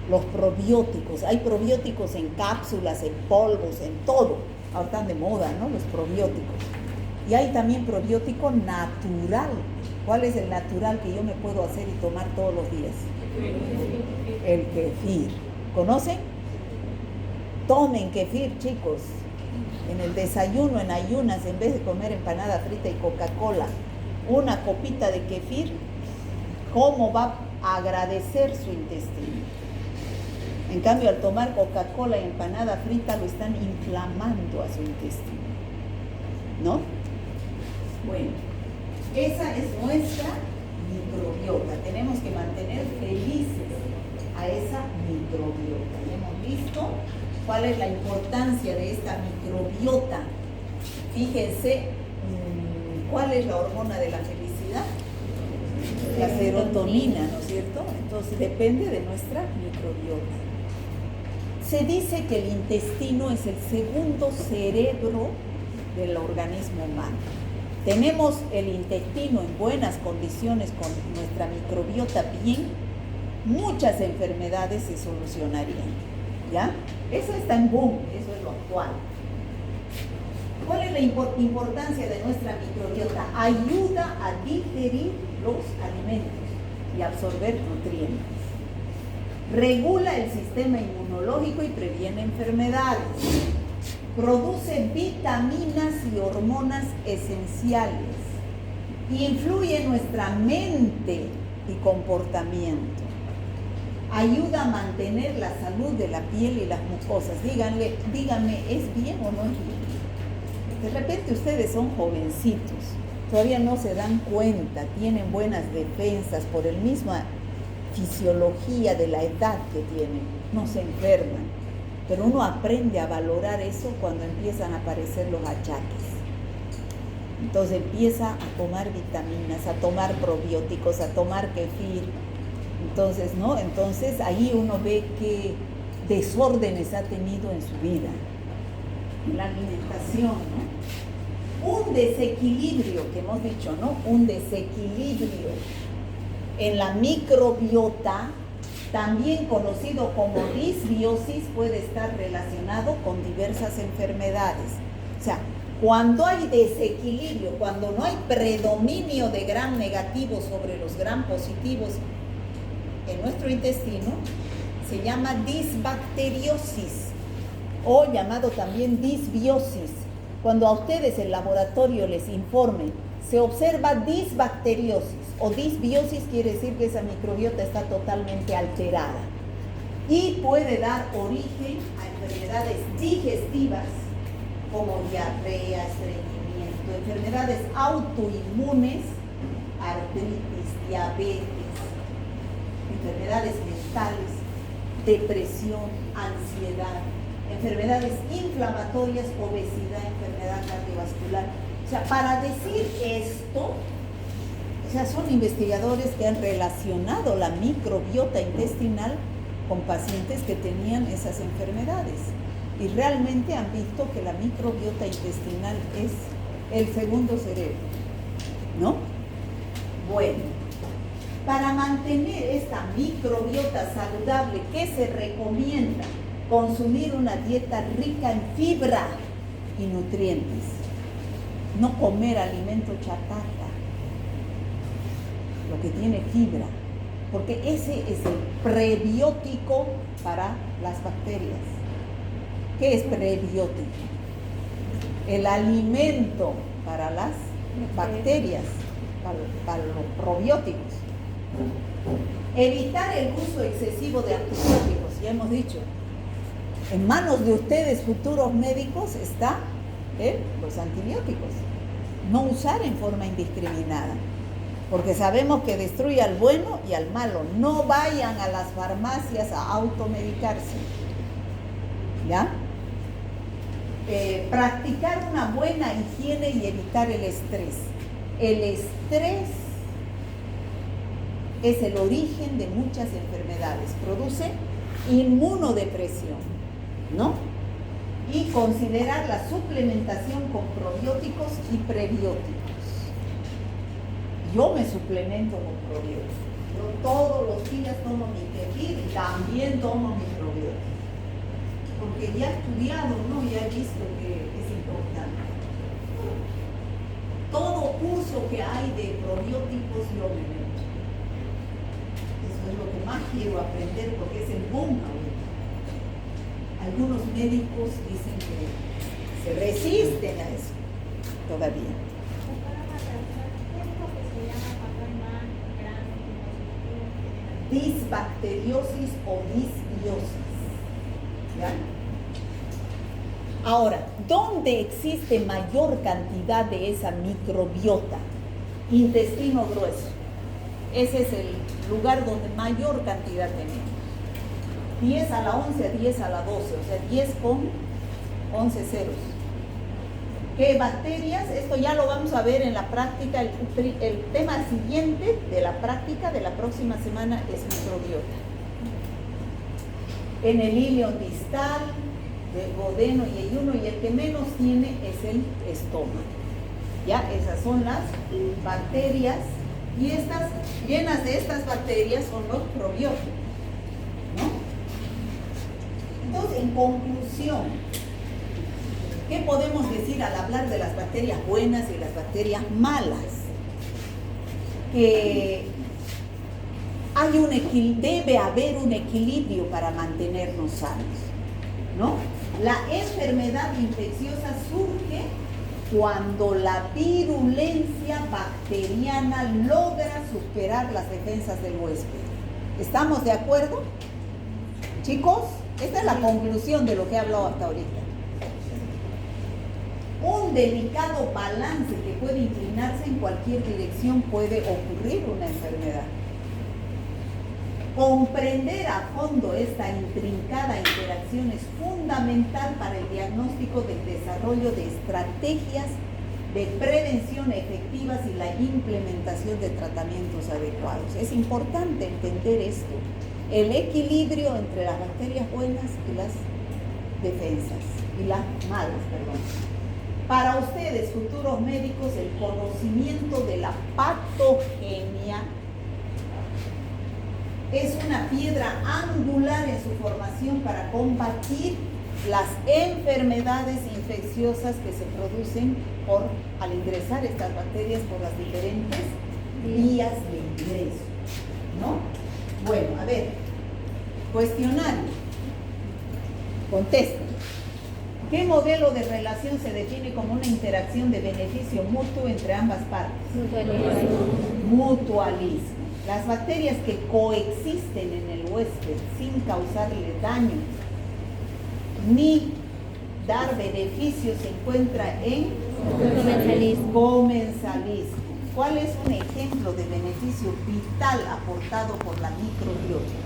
Los probióticos. Hay probióticos en cápsulas, en polvos, en todo. ahora están de moda, ¿no? Los probióticos. Y hay también probiótico natural. ¿Cuál es el natural que yo me puedo hacer y tomar todos los días? El kefir. ¿Conocen? Tomen kefir, chicos. En el desayuno, en ayunas, en vez de comer empanada frita y Coca-Cola, una copita de kefir, ¿cómo va a agradecer su intestino? En cambio, al tomar Coca-Cola y empanada frita, lo están inflamando a su intestino, ¿no? Bueno, esa es nuestra microbiota. Tenemos que mantener felices a esa microbiota. ¿Ya hemos visto cuál es la importancia de esta microbiota? Fíjense, ¿cuál es la hormona de la felicidad? La serotonina, ¿no es cierto? Entonces depende de nuestra microbiota. Se dice que el intestino es el segundo cerebro del organismo humano. Tenemos el intestino en buenas condiciones con nuestra microbiota bien, muchas enfermedades se solucionarían, ¿ya? Eso está en boom, eso es lo actual. ¿Cuál es la importancia de nuestra microbiota? Ayuda a digerir los alimentos y absorber nutrientes. Regula el sistema inmunológico y previene enfermedades. Produce vitaminas y hormonas esenciales. Influye en nuestra mente y comportamiento. Ayuda a mantener la salud de la piel y las mucosas. Díganme, ¿es bien o no es bien? De repente ustedes son jovencitos, todavía no se dan cuenta, tienen buenas defensas por la misma fisiología de la edad que tienen, no se enferman. Pero uno aprende a valorar eso cuando empiezan a aparecer los achaques. Entonces empieza a tomar vitaminas, a tomar probióticos, a tomar kefir. Entonces, ¿no? Entonces ahí uno ve qué desórdenes ha tenido en su vida. La alimentación, ¿no? Un desequilibrio, que hemos dicho, ¿no? Un desequilibrio en la microbiota, también conocido como disbiosis, puede estar relacionado con diversas enfermedades. O sea, cuando hay desequilibrio, cuando no hay predominio de gram negativos sobre los gram positivos en nuestro intestino, se llama disbacteriosis o llamado también disbiosis. Cuando a ustedes el laboratorio les informe, se observa disbacteriosis o disbiosis, quiere decir que esa microbiota está totalmente alterada y puede dar origen a enfermedades digestivas como diarrea, estreñimiento, enfermedades autoinmunes, artritis, diabetes, enfermedades mentales, depresión, ansiedad, enfermedades inflamatorias, obesidad, enfermedad cardiovascular. O sea, para decir esto, o sea, son investigadores que han relacionado la microbiota intestinal con pacientes que tenían esas enfermedades y realmente han visto que la microbiota intestinal es el segundo cerebro, ¿no? Bueno, para mantener esta microbiota saludable, ¿qué se recomienda? Consumir una dieta rica en fibra y nutrientes. No comer alimento chatarra, lo que tiene fibra, porque ese es el prebiótico para las bacterias. ¿Qué es prebiótico? El alimento para las bacterias, para los probióticos. Evitar el uso excesivo de antibióticos, ya hemos dicho. En manos de ustedes, futuros médicos, está los antibióticos. No usar en forma indiscriminada, porque sabemos que destruye al bueno y al malo. No vayan a las farmacias a automedicarse, ¿ya? Practicar una buena higiene y evitar el estrés. El estrés es el origen de muchas enfermedades. Produce inmunodepresión, ¿no? Y considerar la suplementación con probióticos y prebióticos. Yo me suplemento con probióticos. Yo todos los días tomo mi kefir y también tomo mi probiótico. Porque ya he estudiado, ¿no? Ya he visto que es importante. Todo curso que hay de probióticos yo me meto. Eso es lo que más quiero aprender porque es el boom ahorita. Algunos médicos dicen que se resisten a eso todavía. Disbacteriosis o disbiosis. ¿Ya? Ahora, ¿dónde existe mayor cantidad de esa microbiota? Intestino grueso. Ese es el lugar donde mayor cantidad tenemos. 10 a la 11 a 10 a la 12, o sea, 10 con 11 ceros. ¿Qué bacterias? Esto ya lo vamos a ver en la práctica. El tema siguiente de la práctica de la próxima semana es microbiota. En el ilion distal, del duodeno y ayuno, y el que menos tiene es el estómago. Ya, esas son las bacterias, y estas, llenas de estas bacterias son los probióticos, ¿no? Entonces, en conclusión, ¿qué podemos decir al hablar de las bacterias buenas y las bacterias malas? Que debe haber un equilibrio para mantenernos sanos, ¿no? La enfermedad infecciosa surge cuando la virulencia bacteriana logra superar las defensas del huésped. ¿Estamos de acuerdo? Chicos, esta es la conclusión de lo que he hablado hasta ahorita. Un delicado balance que puede inclinarse en cualquier dirección puede ocurrir una enfermedad. Comprender a fondo esta intrincada interacción es fundamental para el diagnóstico del desarrollo de estrategias de prevención efectivas y la implementación de tratamientos adecuados. Es importante entender esto, el equilibrio entre las bacterias buenas y las defensas, y las malas, perdón. Para ustedes, futuros médicos, el conocimiento de la patogenia es una piedra angular en su formación para combatir las enfermedades infecciosas que se producen al ingresar estas bacterias por las diferentes vías de ingreso, ¿no? Bueno, a ver, cuestionario. Contesten. ¿Qué modelo de relación se define como una interacción de beneficio mutuo entre ambas partes? Mutualismo. Las bacterias que coexisten en el huésped sin causarle daño ni dar beneficio se encuentra en comensalismo. ¿Cuál es un ejemplo de beneficio vital aportado por la microbiota?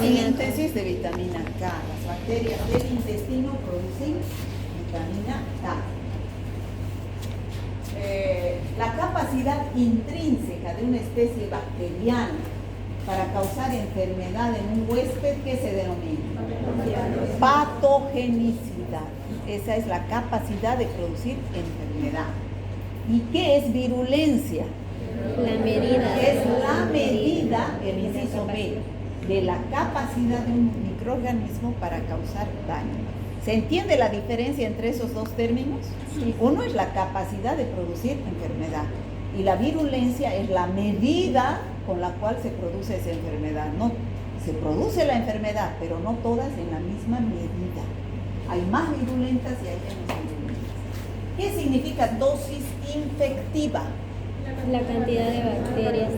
Síntesis de vitamina K. Las bacterias del intestino producen vitamina K. La capacidad intrínseca de una especie bacteriana para causar enfermedad en un huésped, ¿qué se denomina? Patogenicidad. Esa es la capacidad de producir enfermedad. ¿Y qué es virulencia? La medida. Es la medida, el inciso B, de la capacidad de un microorganismo para causar daño. ¿Se entiende la diferencia entre esos dos términos? Sí. Uno es la capacidad de producir enfermedad y la virulencia es la medida con la cual se produce esa enfermedad. No, se produce la enfermedad, pero no todas en la misma medida. Hay más virulentas y hay menos virulentas. ¿Qué significa dosis infectiva? La cantidad de bacterias.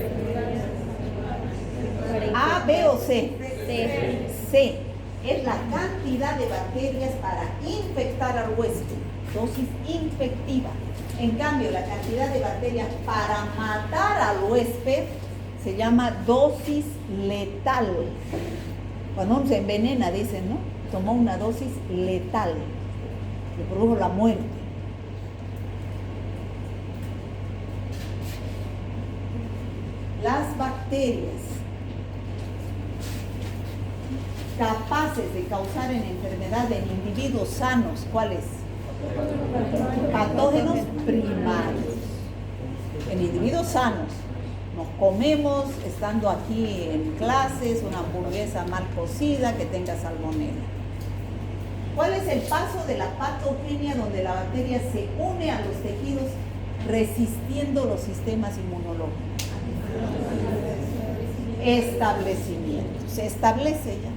¿A, B o C? C. C. Es la cantidad de bacterias para infectar al huésped. Dosis infectiva. En cambio, la cantidad de bacterias para matar al huésped se llama dosis letal. Cuando uno se envenena, dicen, ¿no? Tomó una dosis letal, que produjo la muerte. Las bacterias capaces de causar en enfermedad en individuos sanos, ¿cuáles? Patógenos primarios. En individuos sanos. Nos comemos, estando aquí en clases, una hamburguesa mal cocida que tenga salmonela. ¿Cuál es el paso de la patogenia donde la bacteria se une a los tejidos resistiendo los sistemas inmunológicos? Establecimiento. Se establece ya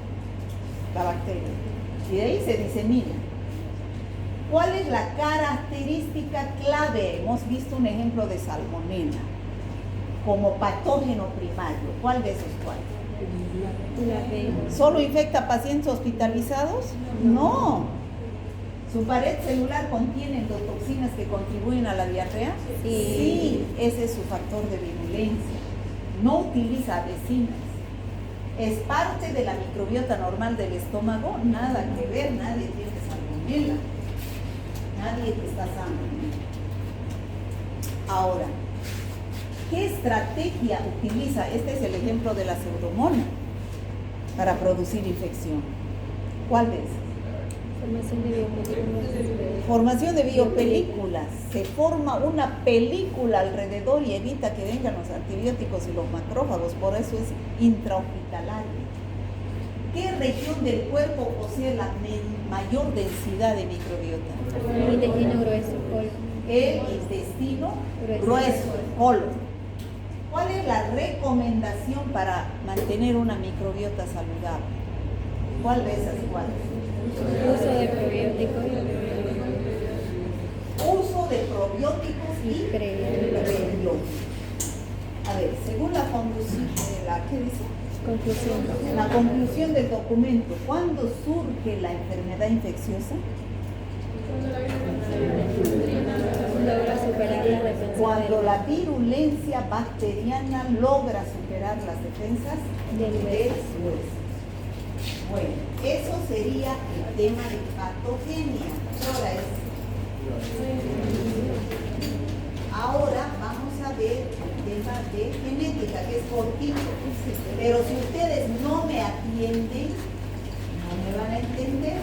la bacteria y de ahí se disemina. ¿Cuál es la característica clave? Hemos visto un ejemplo de salmonela como patógeno primario. ¿Cuál de esos cuatro? La B. ¿Solo infecta a pacientes hospitalizados? No. ¿Su pared celular contiene endotoxinas que contribuyen a la diarrea? Sí, ese es su factor de virulencia. No utiliza adhesinas. ¿Es parte de la microbiota normal del estómago? Nada que ver, nadie tiene salmonela. Nadie que está sano. Ahora, ¿qué estrategia utiliza? Este es el ejemplo de la pseudomonas para producir infección. ¿Cuál es? Formación de biopelículas. Formación de biopelículas. Se forma una película alrededor y evita que vengan los antibióticos y los macrófagos, por eso es intrahospitalaria. ¿Qué región del cuerpo posee la mayor densidad de microbiota? El intestino grueso, colon. El intestino grueso, el colon. ¿Cuál es la recomendación para mantener una microbiota saludable? ¿Cuál de esas cuáles? Uso de probióticos. Uso de probióticos y prebióticos. A ver, según la conclusión, ¿qué dice? Conclusión. La conclusión del documento, ¿cuándo surge la enfermedad infecciosa? Logra superar las defensas. Cuando la virulencia bacteriana logra superar las defensas del hueso. Bueno, eso sería el tema de patogenia. Ahora vamos a ver el tema de genética, que es cortito. Pero si ustedes no me atienden, no me van a entender.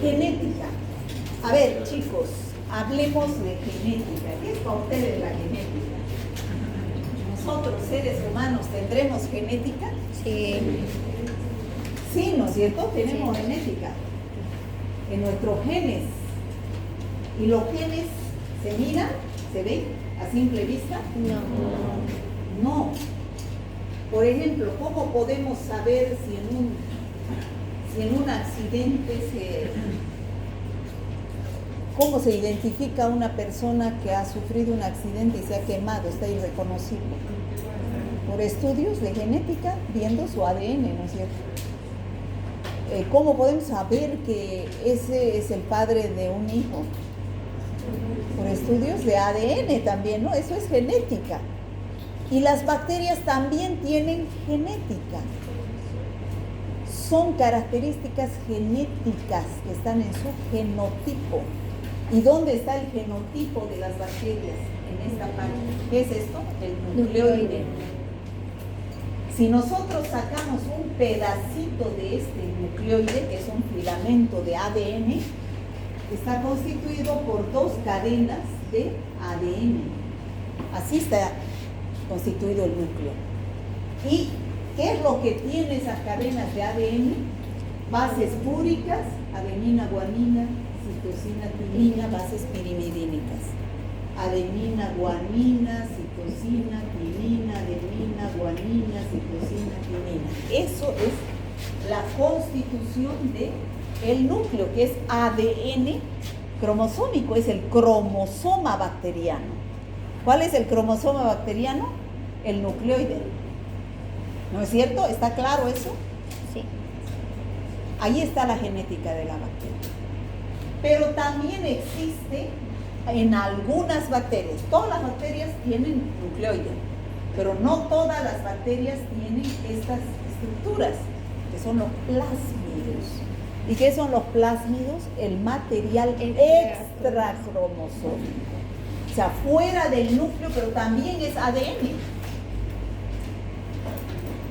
Genética. A ver, chicos, hablemos de genética. ¿Qué es para ustedes la genética? ¿Nosotros, seres humanos, tendremos genética? Sí. Sí, ¿no es cierto? Tenemos Sí. genética en nuestros genes. ¿Y los genes se miran? ¿Se ven a simple vista? No. No. Por ejemplo, ¿cómo podemos saber si en un accidente cómo se identifica a una persona que ha sufrido un accidente y se ha quemado, está irreconocible? Por estudios de genética, viendo su ADN, ¿no es cierto? ¿Cómo podemos saber que ese es el padre de un hijo? Por estudios de ADN también, ¿no? Eso es genética. Y las bacterias también tienen genética. Son características genéticas que están en su genotipo. ¿Y dónde está el genotipo de las bacterias? En esta parte. ¿Qué es esto? El nucleoide. Si nosotros sacamos un pedacito de este nucleoide, que es un filamento de ADN, está constituido por dos cadenas de ADN. Así está constituido el núcleo. ¿Y qué es lo que tiene esas cadenas de ADN? Bases púricas, adenina, guanina, citosina, timina, bases pirimidínicas. Adenina, guanina, citosina, timina, adenina, guanina, citosina, timina. Eso es la constitución del núcleo, que es ADN cromosómico, es el cromosoma bacteriano. ¿Cuál es el cromosoma bacteriano? El nucleoide. ¿No es cierto? ¿Está claro eso? Sí. Ahí está la genética de la bacteria. Pero también existe en algunas bacterias. Todas las bacterias tienen nucleoide, pero no todas las bacterias tienen estas estructuras, que son los plásmidos. ¿Y qué son los plásmidos? El material extracromosómico. O sea, fuera del núcleo, pero también es ADN.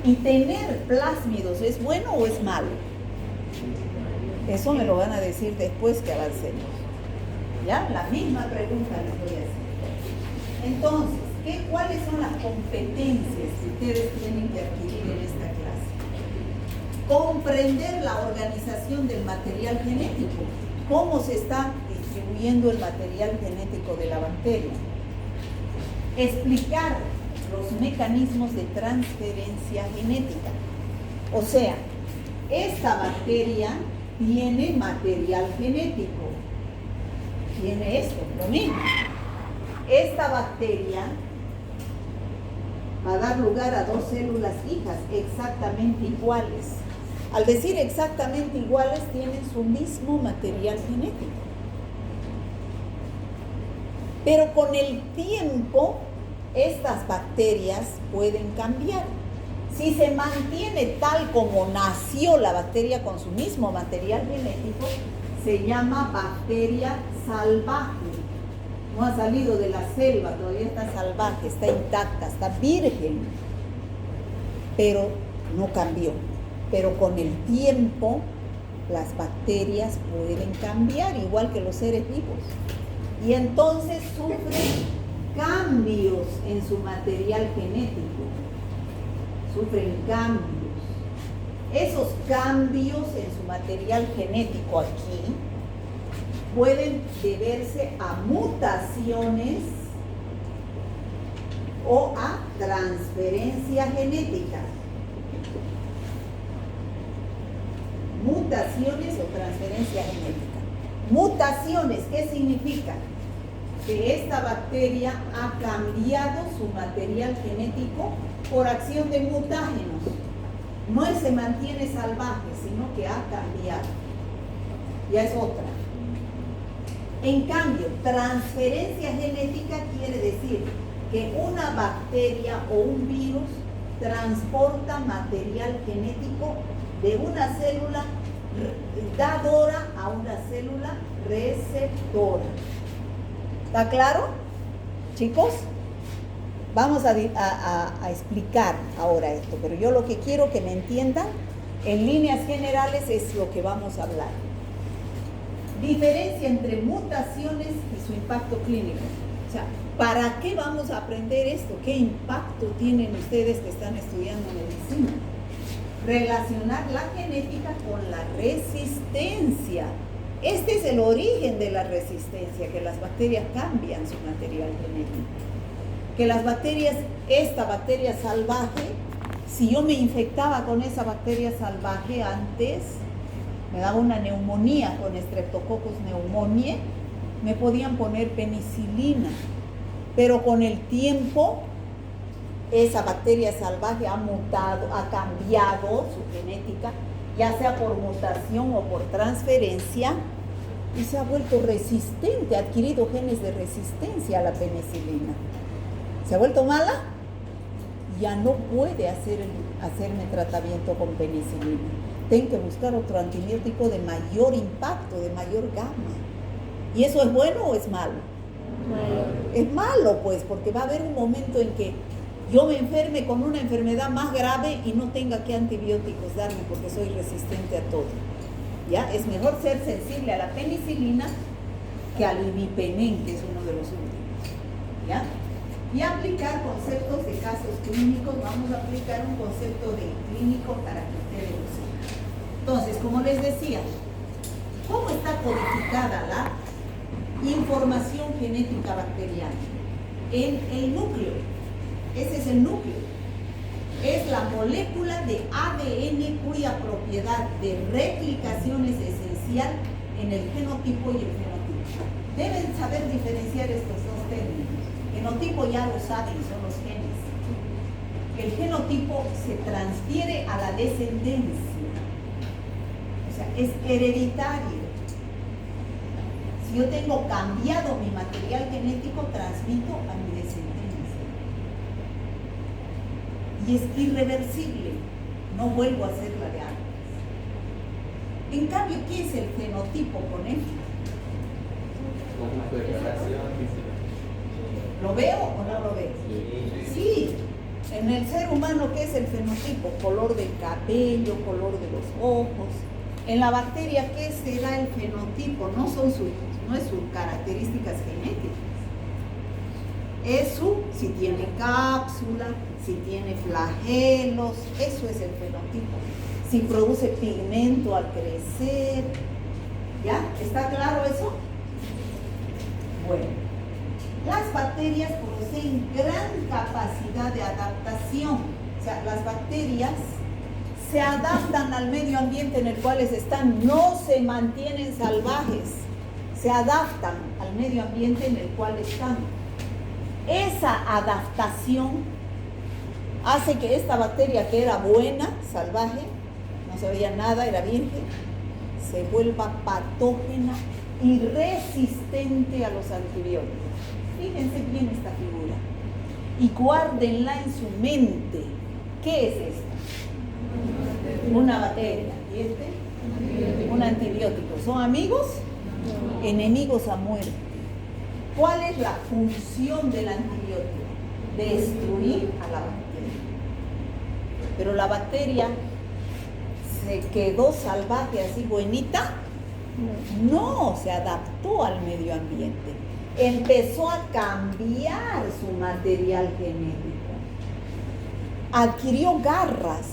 ¿Y tener plásmidos es bueno o es malo? Eso me lo van a decir después que avancemos. ¿Ya? La misma pregunta les voy a hacer. Entonces, ¿cuáles son las competencias que ustedes tienen que adquirir en esta clase? Comprender la organización del material genético. ¿Cómo se está distribuyendo el material genético de la bacteria? Explicar los mecanismos de transferencia genética. O sea, esta bacteria tiene material genético. Tiene esto, lo mismo. Esta bacteria va a dar lugar a dos células hijas exactamente iguales. Al decir exactamente iguales, tienen su mismo material genético. Pero con el tiempo, estas bacterias pueden cambiar. Si se mantiene tal como nació la bacteria con su mismo material genético, se llama bacteria salvaje. No ha salido de la selva, todavía está salvaje, está intacta, está virgen, pero no cambió. Pero con el tiempo, las bacterias pueden cambiar, igual que los seres vivos. Y entonces sufren cambios en su material genético. Sufren cambios. Esos cambios en su material genético aquí pueden deberse a mutaciones o a transferencia genética. Mutaciones o transferencia genética. Mutaciones, ¿qué significa? Que esta bacteria ha cambiado su material genético por acción de mutágenos. No se mantiene salvaje, sino que ha cambiado. Ya es otra. En cambio, transferencia genética quiere decir que una bacteria o un virus transporta material genético de una célula dadora a una célula receptora. ¿Está claro, chicos? Vamos a explicar ahora esto, pero yo lo que quiero que me entiendan en líneas generales es lo que vamos a hablar. Diferencia entre mutaciones y su impacto clínico. O sea, ¿para qué vamos a aprender esto? ¿Qué impacto tienen ustedes que están estudiando medicina? Relacionar la genética con la resistencia. Este es el origen de la resistencia, que las bacterias cambian su material genético. Que las bacterias, esta bacteria salvaje, si yo me infectaba con esa bacteria salvaje antes, me daba una neumonía con Streptococcus pneumoniae, me podían poner penicilina, pero con el tiempo esa bacteria salvaje ha mutado, ha cambiado su genética, ya sea por mutación o por transferencia, y se ha vuelto resistente, ha adquirido genes de resistencia a la penicilina. ¿Se ha vuelto mala? Ya no puede hacerme tratamiento con penicilina. Tengo que buscar otro antibiótico de mayor impacto, de mayor gamma. ¿Y eso es bueno o es malo? Malo. Es malo, pues, porque va a haber un momento en que yo me enferme con una enfermedad más grave y no tenga que antibióticos darme porque soy resistente a todo. ¿Ya? Es mejor ser sensible a la penicilina que al imipenem, que es uno de los últimos. ¿Ya? Y aplicar conceptos de casos clínicos. Vamos a aplicar un concepto de clínico para que ustedes lo sepan. Entonces, como les decía, ¿cómo está codificada la información genética bacteriana? En el núcleo. Ese es el núcleo. Es la molécula de ADN cuya propiedad de replicación es esencial en el genotipo y el fenotipo. Deben saber diferenciar estos dos términos. Genotipo ya lo saben, son los genes. El genotipo se transfiere a la descendencia. O sea, es hereditario. Si yo tengo cambiado mi material genético, transmito a mi descendencia. y es irreversible. No vuelvo a hacerla de antes. En cambio, ¿qué es el fenotipo con F? ¿Lo veo o no lo veo? Sí. En el ser humano, ¿qué es el fenotipo? Color del cabello, color de los ojos. En la bacteria, ¿qué será el fenotipo? No es sus características genéticas. Es si tiene cápsula, si tiene flagelos, eso es el fenotipo. Si produce pigmento al crecer. ¿Ya? ¿Está claro eso? Bueno, las bacterias poseen gran capacidad de adaptación. O sea, las bacterias se adaptan al medio ambiente en el cual están, no se mantienen salvajes, se adaptan al medio ambiente en el cual están. Esa adaptación hace que esta bacteria, que era buena, salvaje, no sabía nada, era virgen, se vuelva patógena y resistente a los antibióticos. Fíjense bien esta figura y guárdenla en su mente. ¿Qué es esto? Una bacteria. ¿Y este? Un antibiótico. ¿Son amigos? Enemigos a muerte. ¿Cuál es la función del antibiótico? Destruir a la bacteria. Pero la bacteria se quedó salvaje así buenita. No, se adaptó al medio ambiente. Empezó a cambiar su material genético. Adquirió garras.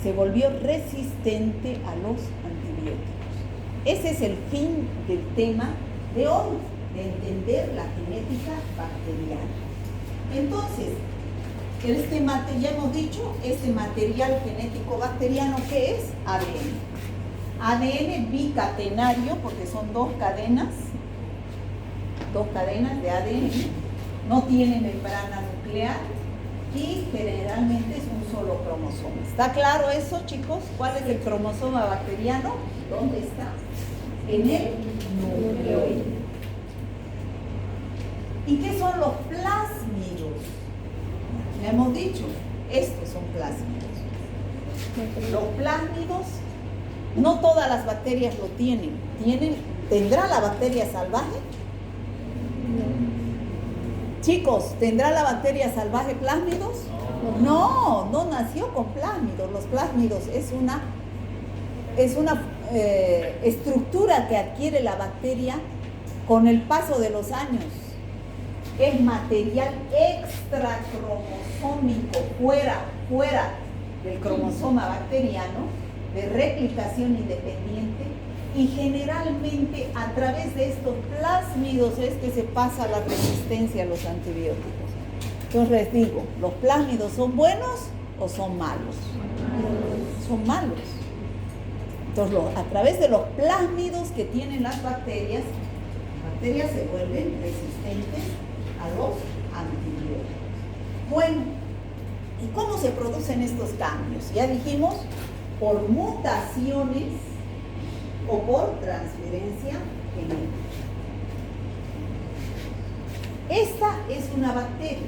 Se volvió resistente a los antibióticos. Ese es el fin del tema de hoy, de entender la genética bacteriana. Entonces, ya hemos dicho, este material genético bacteriano, ¿qué es? ADN. ADN bicatenario, porque son dos cadenas de ADN, no tiene membrana nuclear y generalmente es un solo cromosoma. ¿Está claro eso, chicos? ¿Cuál es el cromosoma bacteriano? ¿Dónde está? En el nucleoide. ¿Y qué son los plásmidos? Ya hemos dicho, estos son plásmidos. Los plásmidos, no todas las bacterias lo tienen. ¿Tendrá la bacteria salvaje? Chicos, ¿tendrá la bacteria salvaje plásmidos? No nació con plásmidos. Los plásmidos es una estructura que adquiere la bacteria con el paso de los años. Es material extracromosómico, fuera del cromosoma bacteriano, de replicación independiente, y generalmente a través de estos plásmidos es que se pasa la resistencia a los antibióticos. Entonces les digo, ¿los plásmidos son buenos o son malos? Son malos. Entonces a través de los plásmidos que tienen las bacterias se vuelven resistentes a los antibióticos. Bueno, ¿y cómo se producen estos cambios? Ya dijimos, por mutaciones o por transferencia genética. Esta es una bacteria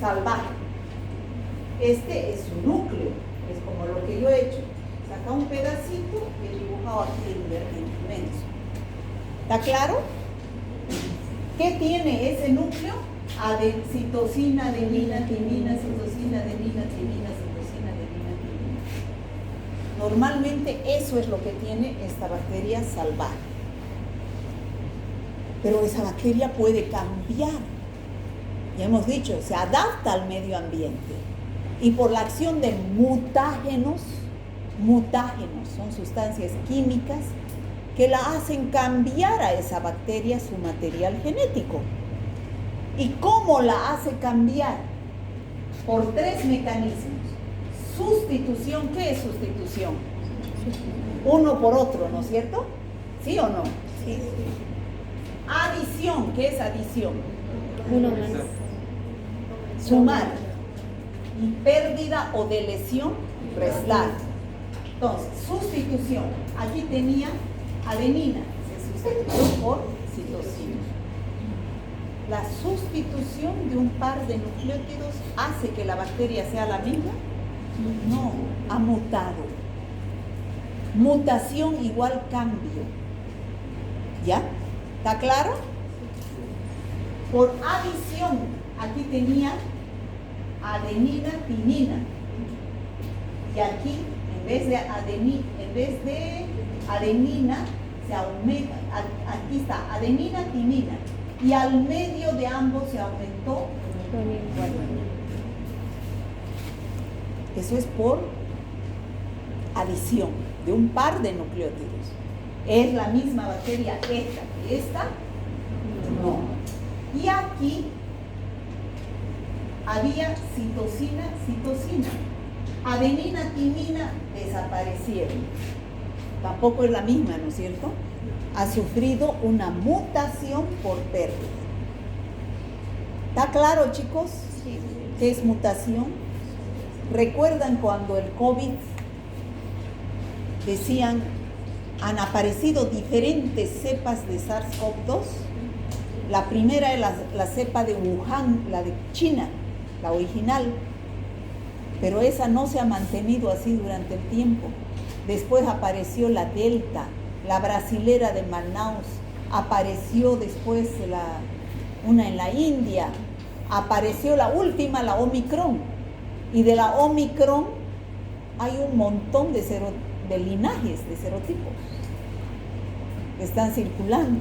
salvaje. Este es su núcleo, es como lo que yo he hecho. Saca un pedacito y he dibujado aquí en verde inmenso. ¿Está claro? ¿Qué tiene ese núcleo? Citosina, adenina, timina, citosina, adenina, timina, citosina, adenina, timina. Normalmente eso es lo que tiene esta bacteria salvaje. Pero esa bacteria puede cambiar. Ya hemos dicho, se adapta al medio ambiente. Y por la acción de mutágenos son sustancias químicas que la hacen cambiar a esa bacteria su material genético. ¿Y cómo la hace cambiar? Por tres mecanismos. Sustitución, ¿qué es sustitución? Uno por otro, ¿no es cierto? ¿Sí o no? Sí. Adición, ¿qué es adición? Uno más. Sumar. Y pérdida o de lesión, restar. Entonces, sustitución. Aquí tenía adenina, se sustituyó por citosina. ¿La sustitución de un par de nucleótidos hace que la bacteria sea la misma? No, ha mutado. Mutación igual cambio. ¿Ya? ¿Está claro? Por adición, aquí tenía adenina, timina. Y aquí, en vez de adenina, se aumenta. Aquí está, adenina, timina. Y al medio de ambos se aumentó. Bueno, eso es por adición de un par de nucleótidos. ¿Es la misma bacteria esta que esta? No. Y aquí había citosina, citosina. Adenina, timina desaparecieron. Tampoco es la misma, ¿no es cierto? Ha sufrido una mutación por pérdida. ¿Está claro, chicos? Sí. ¿Qué es mutación? ¿Recuerdan cuando el COVID decían han aparecido diferentes cepas de SARS-CoV-2? La primera es la cepa de Wuhan, la de China, la original, pero esa no se ha mantenido así durante el tiempo. Después apareció la Delta, la brasilera de Manaus, apareció después una en la India, apareció la última, la Omicron, y de la Omicron hay un montón de linajes, de serotipos que están circulando.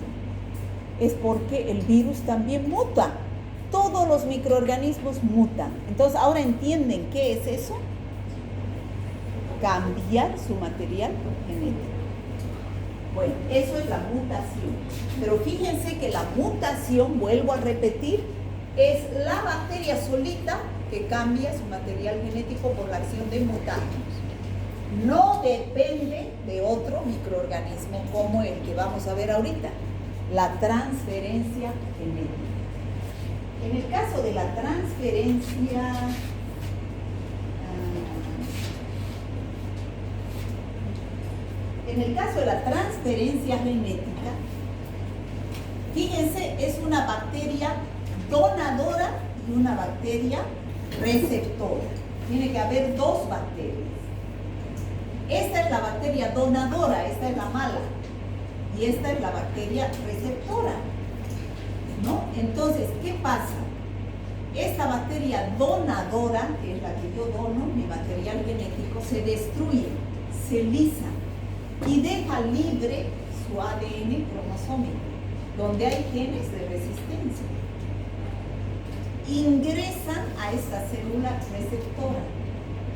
Es porque el virus también muta. Todos los microorganismos mutan. Entonces, ahora entienden qué es eso. Cambiar su material genético. Bueno, eso es la mutación. Pero fíjense que la mutación, vuelvo a repetir, es la bacteria solita que cambia su material genético por la acción de mutantes. No depende de otro microorganismo como el que vamos a ver ahorita, la transferencia genética. En el caso de la transferencia genética, fíjense, es una bacteria donadora y una bacteria receptora. Tiene que haber dos bacterias. Esta es la bacteria donadora, esta es la mala, y esta es la bacteria receptora, ¿no? Entonces, ¿qué pasa? Esta bacteria donadora, que es la que yo dono, mi material genético, se destruye, se lisa y deja libre su ADN cromosómico, donde hay genes de resistencia. Ingresan a esta célula receptora.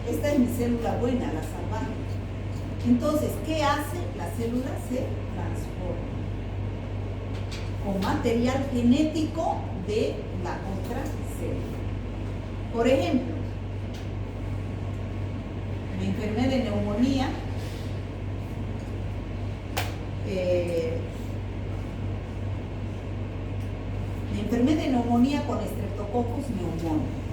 Esta es mi célula buena, la salvaje. Entonces, ¿qué hace? La célula se transforma con material genético de la otra célula. Por ejemplo, me enfermé de neumonía, con Streptococcus pneumoniae.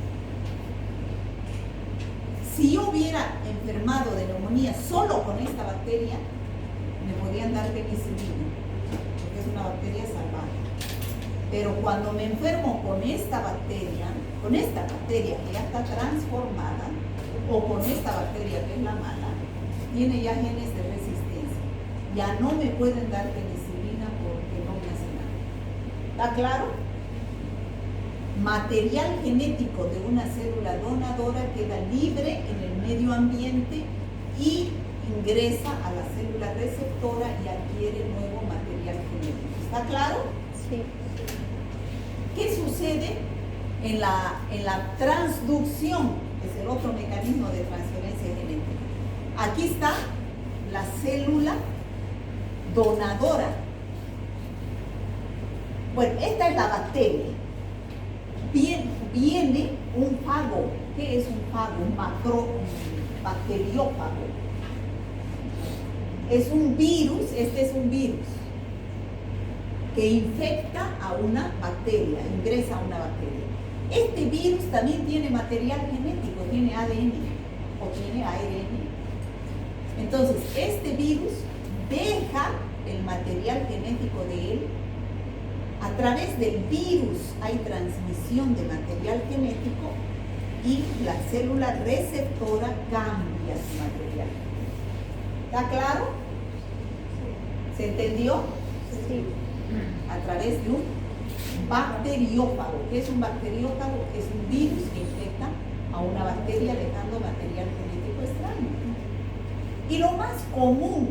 Si yo hubiera enfermado de neumonía solo con esta bacteria, me podían dar penicilina, porque es una bacteria salvaje. Pero cuando me enfermo con esta bacteria que ya está transformada, o con esta bacteria que es la mala, tiene ya genes de resistencia. Ya no me pueden dar penicilina porque no me hace nada. ¿Está claro? Material genético de una célula donadora queda libre en el medio ambiente y ingresa a la célula receptora y adquiere nuevo material genético. ¿Está claro? Sí. ¿Qué sucede en la transducción? Es el otro mecanismo de transferencia genética. Aquí está la célula donadora. Bueno, esta es la bacteria. Viene un fago. ¿Qué es un fago? Un bacteriófago. Es un virus, este es un virus que infecta a una bacteria, ingresa a una bacteria. Este virus también tiene material genético, tiene ADN o tiene ARN. Entonces, este virus deja el material genético de él A través del virus hay transmisión de material genético y la célula receptora cambia su material. ¿Está claro? ¿Se entendió? Sí. A través de un bacteriófago. ¿Qué es un bacteriófago? Es un virus que infecta a una bacteria dejando material genético extraño. Y lo más común,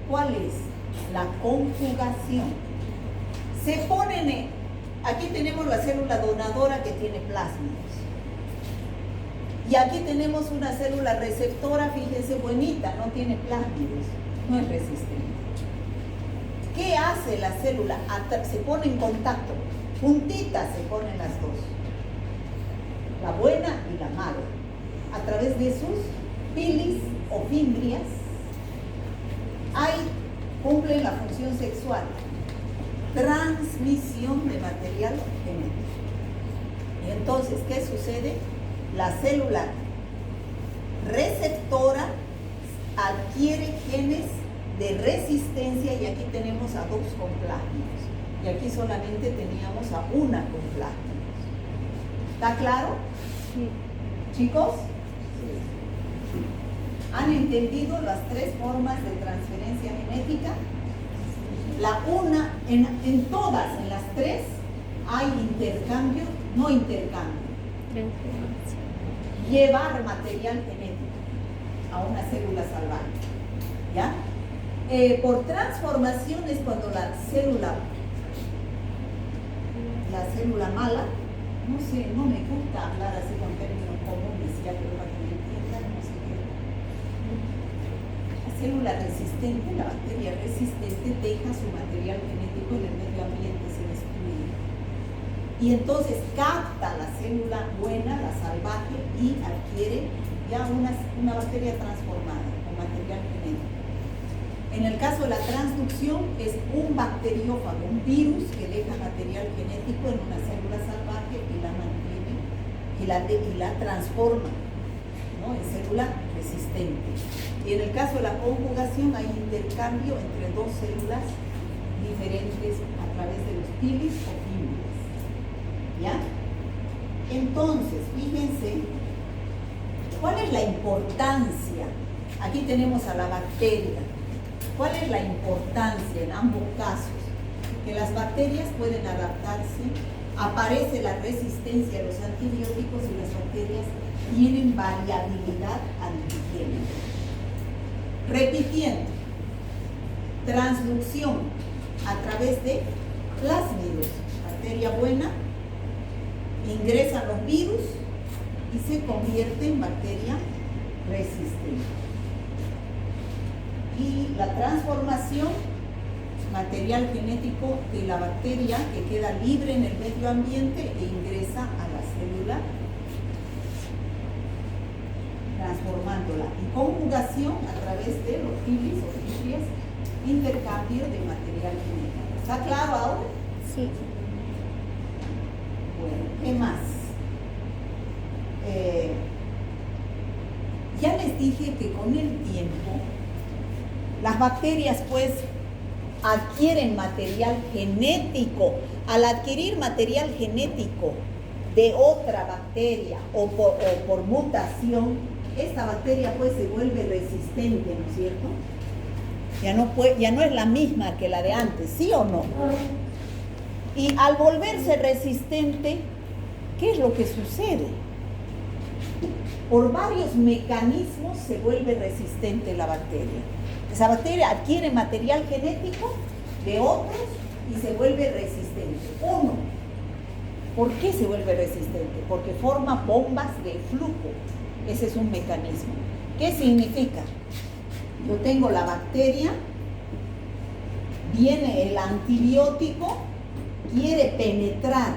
¿cuál es? La conjugación. Se ponen, aquí tenemos la célula donadora que tiene plásmidos. Y aquí tenemos una célula receptora, fíjense, buenita, no tiene plásmidos, no es resistente. ¿Qué hace la célula? Se pone en contacto, juntitas se ponen las dos, la buena y la mala, a través de sus pilis o fimbrias, cumplen la función sexual, transmisión de material genético. Y entonces, ¿qué sucede? La célula receptora adquiere genes de resistencia y aquí tenemos a 2 con plásmidos. Y aquí solamente teníamos a 1 con plásmidos. ¿Está claro? Sí. ¿Chicos? ¿Han entendido las 3 formas de transferencia genética? La una, en todas, en las 3, hay intercambio, no intercambio. Transferencia. Llevar material genético a una célula salvaje. ¿Ya? Por transformación es cuando la célula mala, no sé, no me gusta hablar así con términos comunes, ya, pero para que me entiendan, no sé qué. La célula resistente, la bacteria resistente, deja su material genético en el medio ambiente, se destruye. Y entonces capta la célula buena, la salvaje, y adquiere ya una bacteria transformada con material genético. En el caso de la transducción es un bacteriófago, un virus que deja material genético en una célula salvaje y la mantiene y la transforma, ¿no?, en célula resistente. Y en el caso de la conjugación hay intercambio entre 2 células diferentes a través de los pilis o fimbrias. ¿Ya? Entonces, fíjense, ¿cuál es la importancia? Aquí tenemos a la bacteria. ¿Cuál es la importancia en ambos casos? Que las bacterias pueden adaptarse, aparece la resistencia a los antibióticos y las bacterias tienen variabilidad antigénica. Repitiendo, transducción a través de plásmidos, bacteria buena, ingresan los virus y se convierte en bacteria resistente. Y la transformación, material genético de la bacteria que queda libre en el medio ambiente e ingresa a la célula, transformándola. Y conjugación a través de los filis o fimbrias, intercambio de material genético. ¿Está claro ahora? Sí. Bueno, ¿qué más? Ya les dije que con el tiempo las bacterias pues adquieren material genético. Al adquirir material genético de otra bacteria o por mutación, esta bacteria pues se vuelve resistente, ¿no es cierto? Ya no es la misma que la de antes, ¿sí o no? Y al volverse resistente, ¿qué es lo que sucede? Por varios mecanismos se vuelve resistente la bacteria. Esa bacteria adquiere material genético de otros y se vuelve resistente. 1. ¿Por qué se vuelve resistente? Porque forma bombas de flujo. Ese es un mecanismo. ¿Qué significa? Yo tengo la bacteria, viene el antibiótico, quiere penetrar,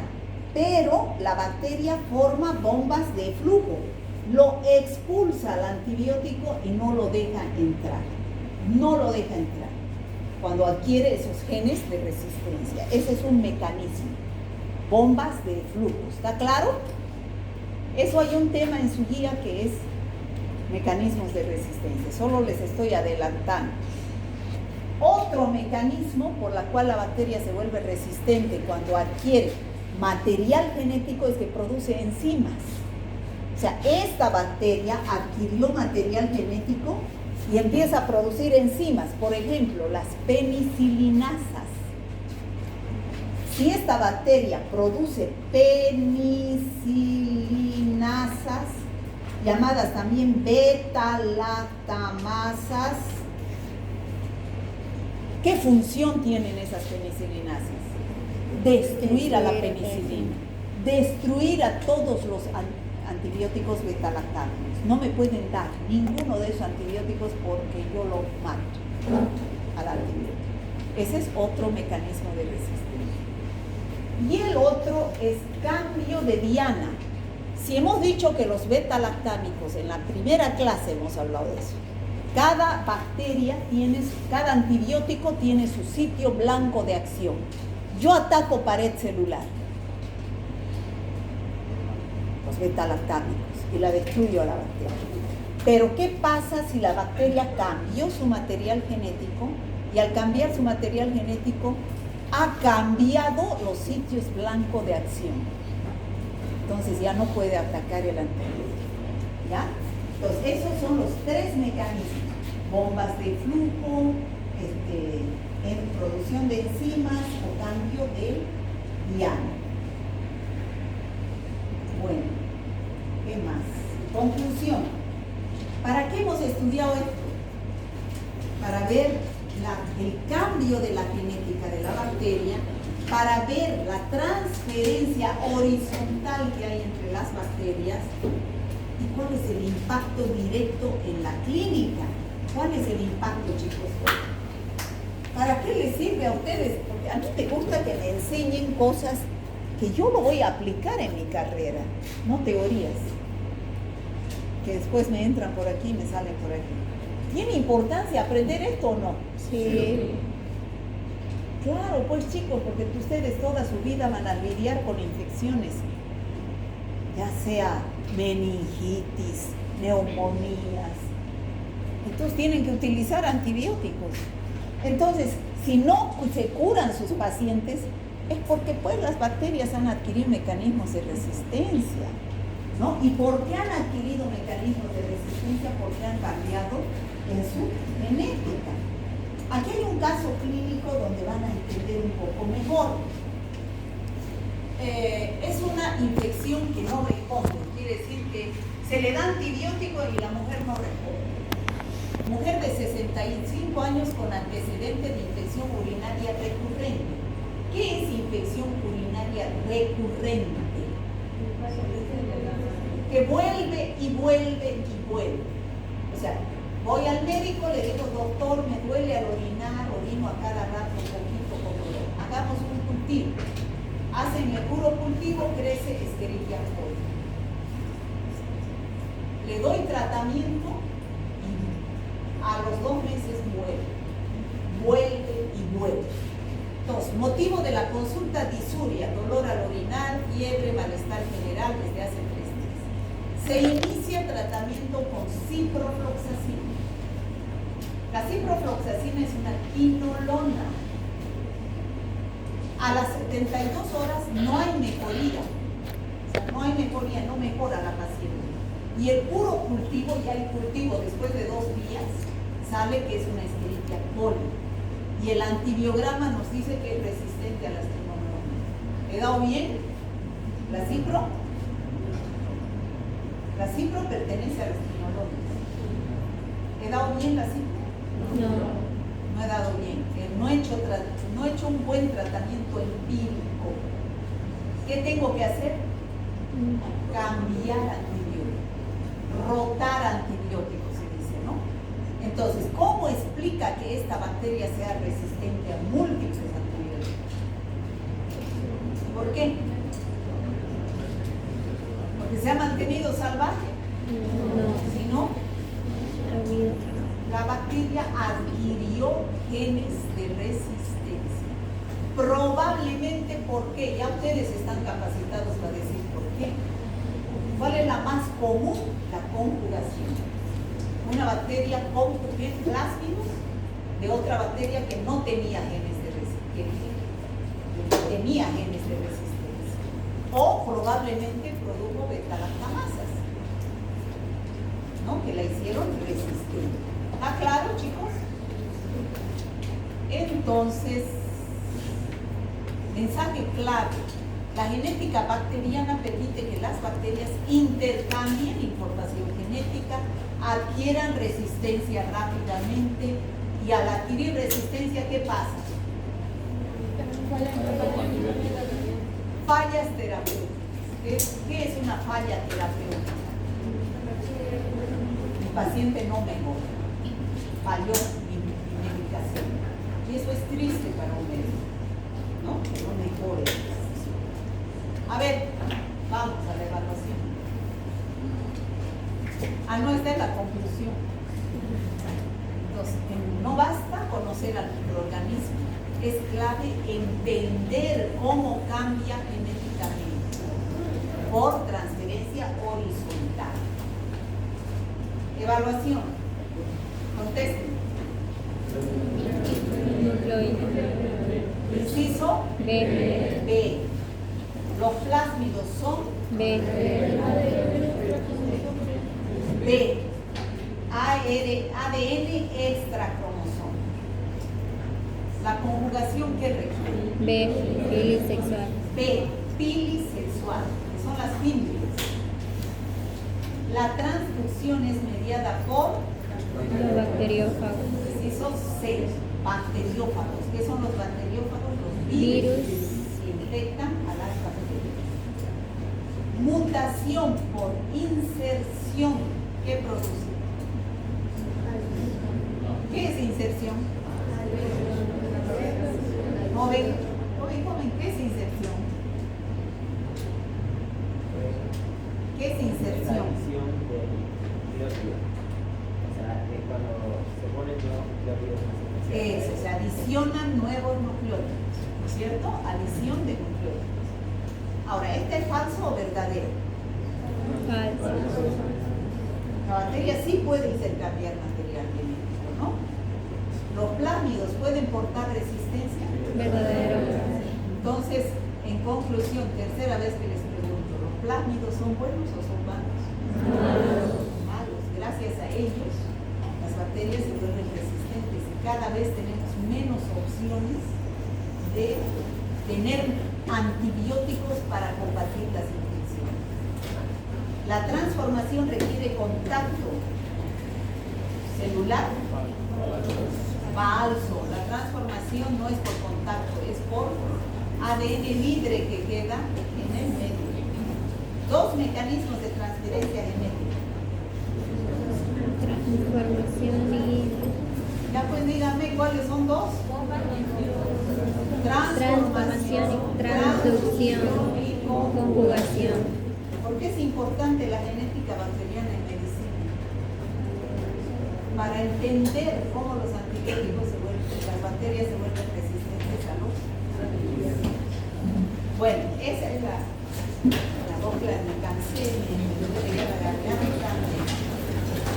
pero la bacteria forma bombas de flujo. Lo expulsa al antibiótico y no lo deja entrar. No lo deja entrar cuando adquiere esos genes de resistencia. Ese es un mecanismo. Bombas de flujo. ¿Está claro? Eso hay un tema en su guía que es mecanismos de resistencia. Solo les estoy adelantando. Otro Otro mecanismo por la cual la bacteria se vuelve resistente cuando adquiere material genético es que produce enzimas. O sea, esta bacteria adquirió material genético y empieza a producir enzimas. Por ejemplo, las penicilinasas. Si esta bacteria produce penicilinasas, llamadas también beta-lactamasas, ¿qué función tienen esas penicilinasas? Destruir a la penicilina, destruir a todos los antibióticos beta-lactámicos. No me pueden dar ninguno de esos antibióticos porque yo lo mato al antibiótico. Ese es otro mecanismo de resistencia. Y el otro es cambio de diana. Si hemos dicho que los beta-lactámicos, en la primera clase hemos hablado de eso, cada bacteria tiene, cada antibiótico tiene su sitio blanco de acción. Yo ataco pared celular, los beta-lactámicos, y la destruyo a la bacteria. Pero ¿qué pasa si la bacteria cambió su material genético y al cambiar su material genético ha cambiado los sitios blancos de acción? Entonces ya no puede atacar el antibiótico, ¿ya? Entonces esos son los tres mecanismos: bombas de flujo, en producción de enzimas o cambio de diana. Bueno, ¿qué más? Conclusión. ¿Para qué hemos estudiado esto? Para ver el cambio de la genética de la bacteria, para ver la transferencia horizontal que hay entre las bacterias y cuál es el impacto directo en la clínica. ¿Cuál es el impacto, chicos? ¿Para qué les sirve a ustedes? Porque a mí me gusta que me enseñen cosas que yo lo voy a aplicar en mi carrera, no teorías que después me entran por aquí y me salen por aquí. ¿Tiene importancia aprender esto o no? Sí. Claro, pues chicos, porque ustedes toda su vida van a lidiar con infecciones, ya sea meningitis, neumonías. Entonces tienen que utilizar antibióticos. Entonces, si no se curan sus pacientes, es porque pues las bacterias han adquirido mecanismos de resistencia, ¿no? ¿Y por qué han adquirido mecanismos de resistencia? Porque han cambiado en su genética. Aquí hay un caso clínico donde van a entender un poco mejor. Es una infección que no responde, quiere decir que se le da antibiótico y la mujer no responde. Mujer de 65 años con antecedente de infección urinaria recurrente. ¿Qué es infección urinaria recurrente? Que vuelve y vuelve y vuelve. O sea, voy al médico, le digo, doctor, me duele al orinar, orino a cada rato, poquito con dolor. Hagamos un cultivo. Hacen el puro cultivo, crece Escherichia coli. Le doy tratamiento y a los 2 meses vuelve y vuelve. Entonces, motivo de la consulta: disuria, dolor al orinar, fiebre, malestar general desde hace 3 días. Se inicia tratamiento con ciprofloxacina. La ciprofloxacina es una quinolona. A las 72 horas no hay mejoría. O sea, no hay mejoría, no mejora la paciente. Y el puro cultivo, ya el cultivo después de 2 días, sale que es una Escherichia coli. Y el antibiograma nos dice que es resistente a las pneumonias. ¿He dado bien? ¿La cipro? La cipro pertenece a las pneumonias. ¿He dado bien la cipro? No. No he dado bien. No he hecho un buen tratamiento empírico. ¿Qué tengo que hacer? Cambiar antibióticos. Rotar antibióticos, se dice, ¿no? Entonces, ¿cómo explica que esta bacteria sea resistente a múltiples antibióticos? ¿Por qué? ¿Porque se ha mantenido salvaje? No. Si no, Ha habido la bacteria adquirió genes de resistencia. Probablemente, ¿por qué? Ya ustedes están capacitados para decir por qué. ¿Cuál es la más común? La conjugación. Una bacteria conjuga Plasmidus de otra bacteria que no tenía genes de resistencia, que tenía genes de resistencia, o probablemente produjo beta-lactamasas, ¿no? Que la hicieron resistente. ¿Está claro, chicos? Entonces, mensaje clave. La genética bacteriana permite que las bacterias intercambien información genética, adquieran resistencia rápidamente y al adquirir resistencia, ¿qué pasa? Fallas terapéuticas. ¿Qué es una falla terapéutica? Mi paciente no mejora, falló mi medicación. Y eso es triste para un médico, ¿no? Que no mejore. A ver, vamos a la evaluación. No está en la conclusión. Entonces, no basta conocer al microorganismo, es clave entender cómo cambia genéticamente por transferencia horizontal. Evaluación. Contesten. Nucleoide. Inciso B. B. Los plásmidos son B. B. ADN extracromosómico. La conjugación que requiere. B. Bilisexual. B. Bilisexual, que son las fímbriles. La transducción es mediada por Los bacteriófagos. inciso C. Bacteriófagos. ¿Qué son los bacteriófagos? Los Virus. que infectan a las bacterias. Mutación por inserción. ¿Qué produce? ¿Qué es inserción? Joven, ¿qué es inserción? ¿Qué es inserción? Eso, se adicionan nuevos nucleótidos, ¿no es cierto? Adición de nucleótidos. Ahora, ¿este es falso o verdadero? Falso. La bacteria sí puede intercambiar material genético, ¿no? ¿Los plásmidos pueden portar resistencia? Verdadero. Entonces, en conclusión, tercera vez que les pregunto, ¿los plásmidos son buenos o son malos? Malos. Gracias a ellos, las bacterias se vuelven resistentes y cada vez tenemos menos opciones de tener antibióticos para combatir las infecciones. La transformación requiere contacto celular. Falso. La transformación no es por contacto, es por ADN libre que queda en el medio. Dos mecanismos de transferencia genética. Transformación y Ya pues díganme cuáles son dos. transformación y transducción. y Conjugación. ¿Por qué es importante la genética bacteriana en medicina? Para entender cómo los antibióticos las bacterias se vuelven resistentes a los antibióticos. Bueno, esa es la boca, me cansé, me duele la garganta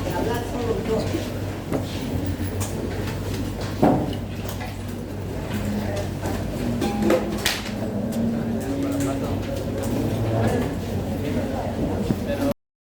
de hablar solo yo.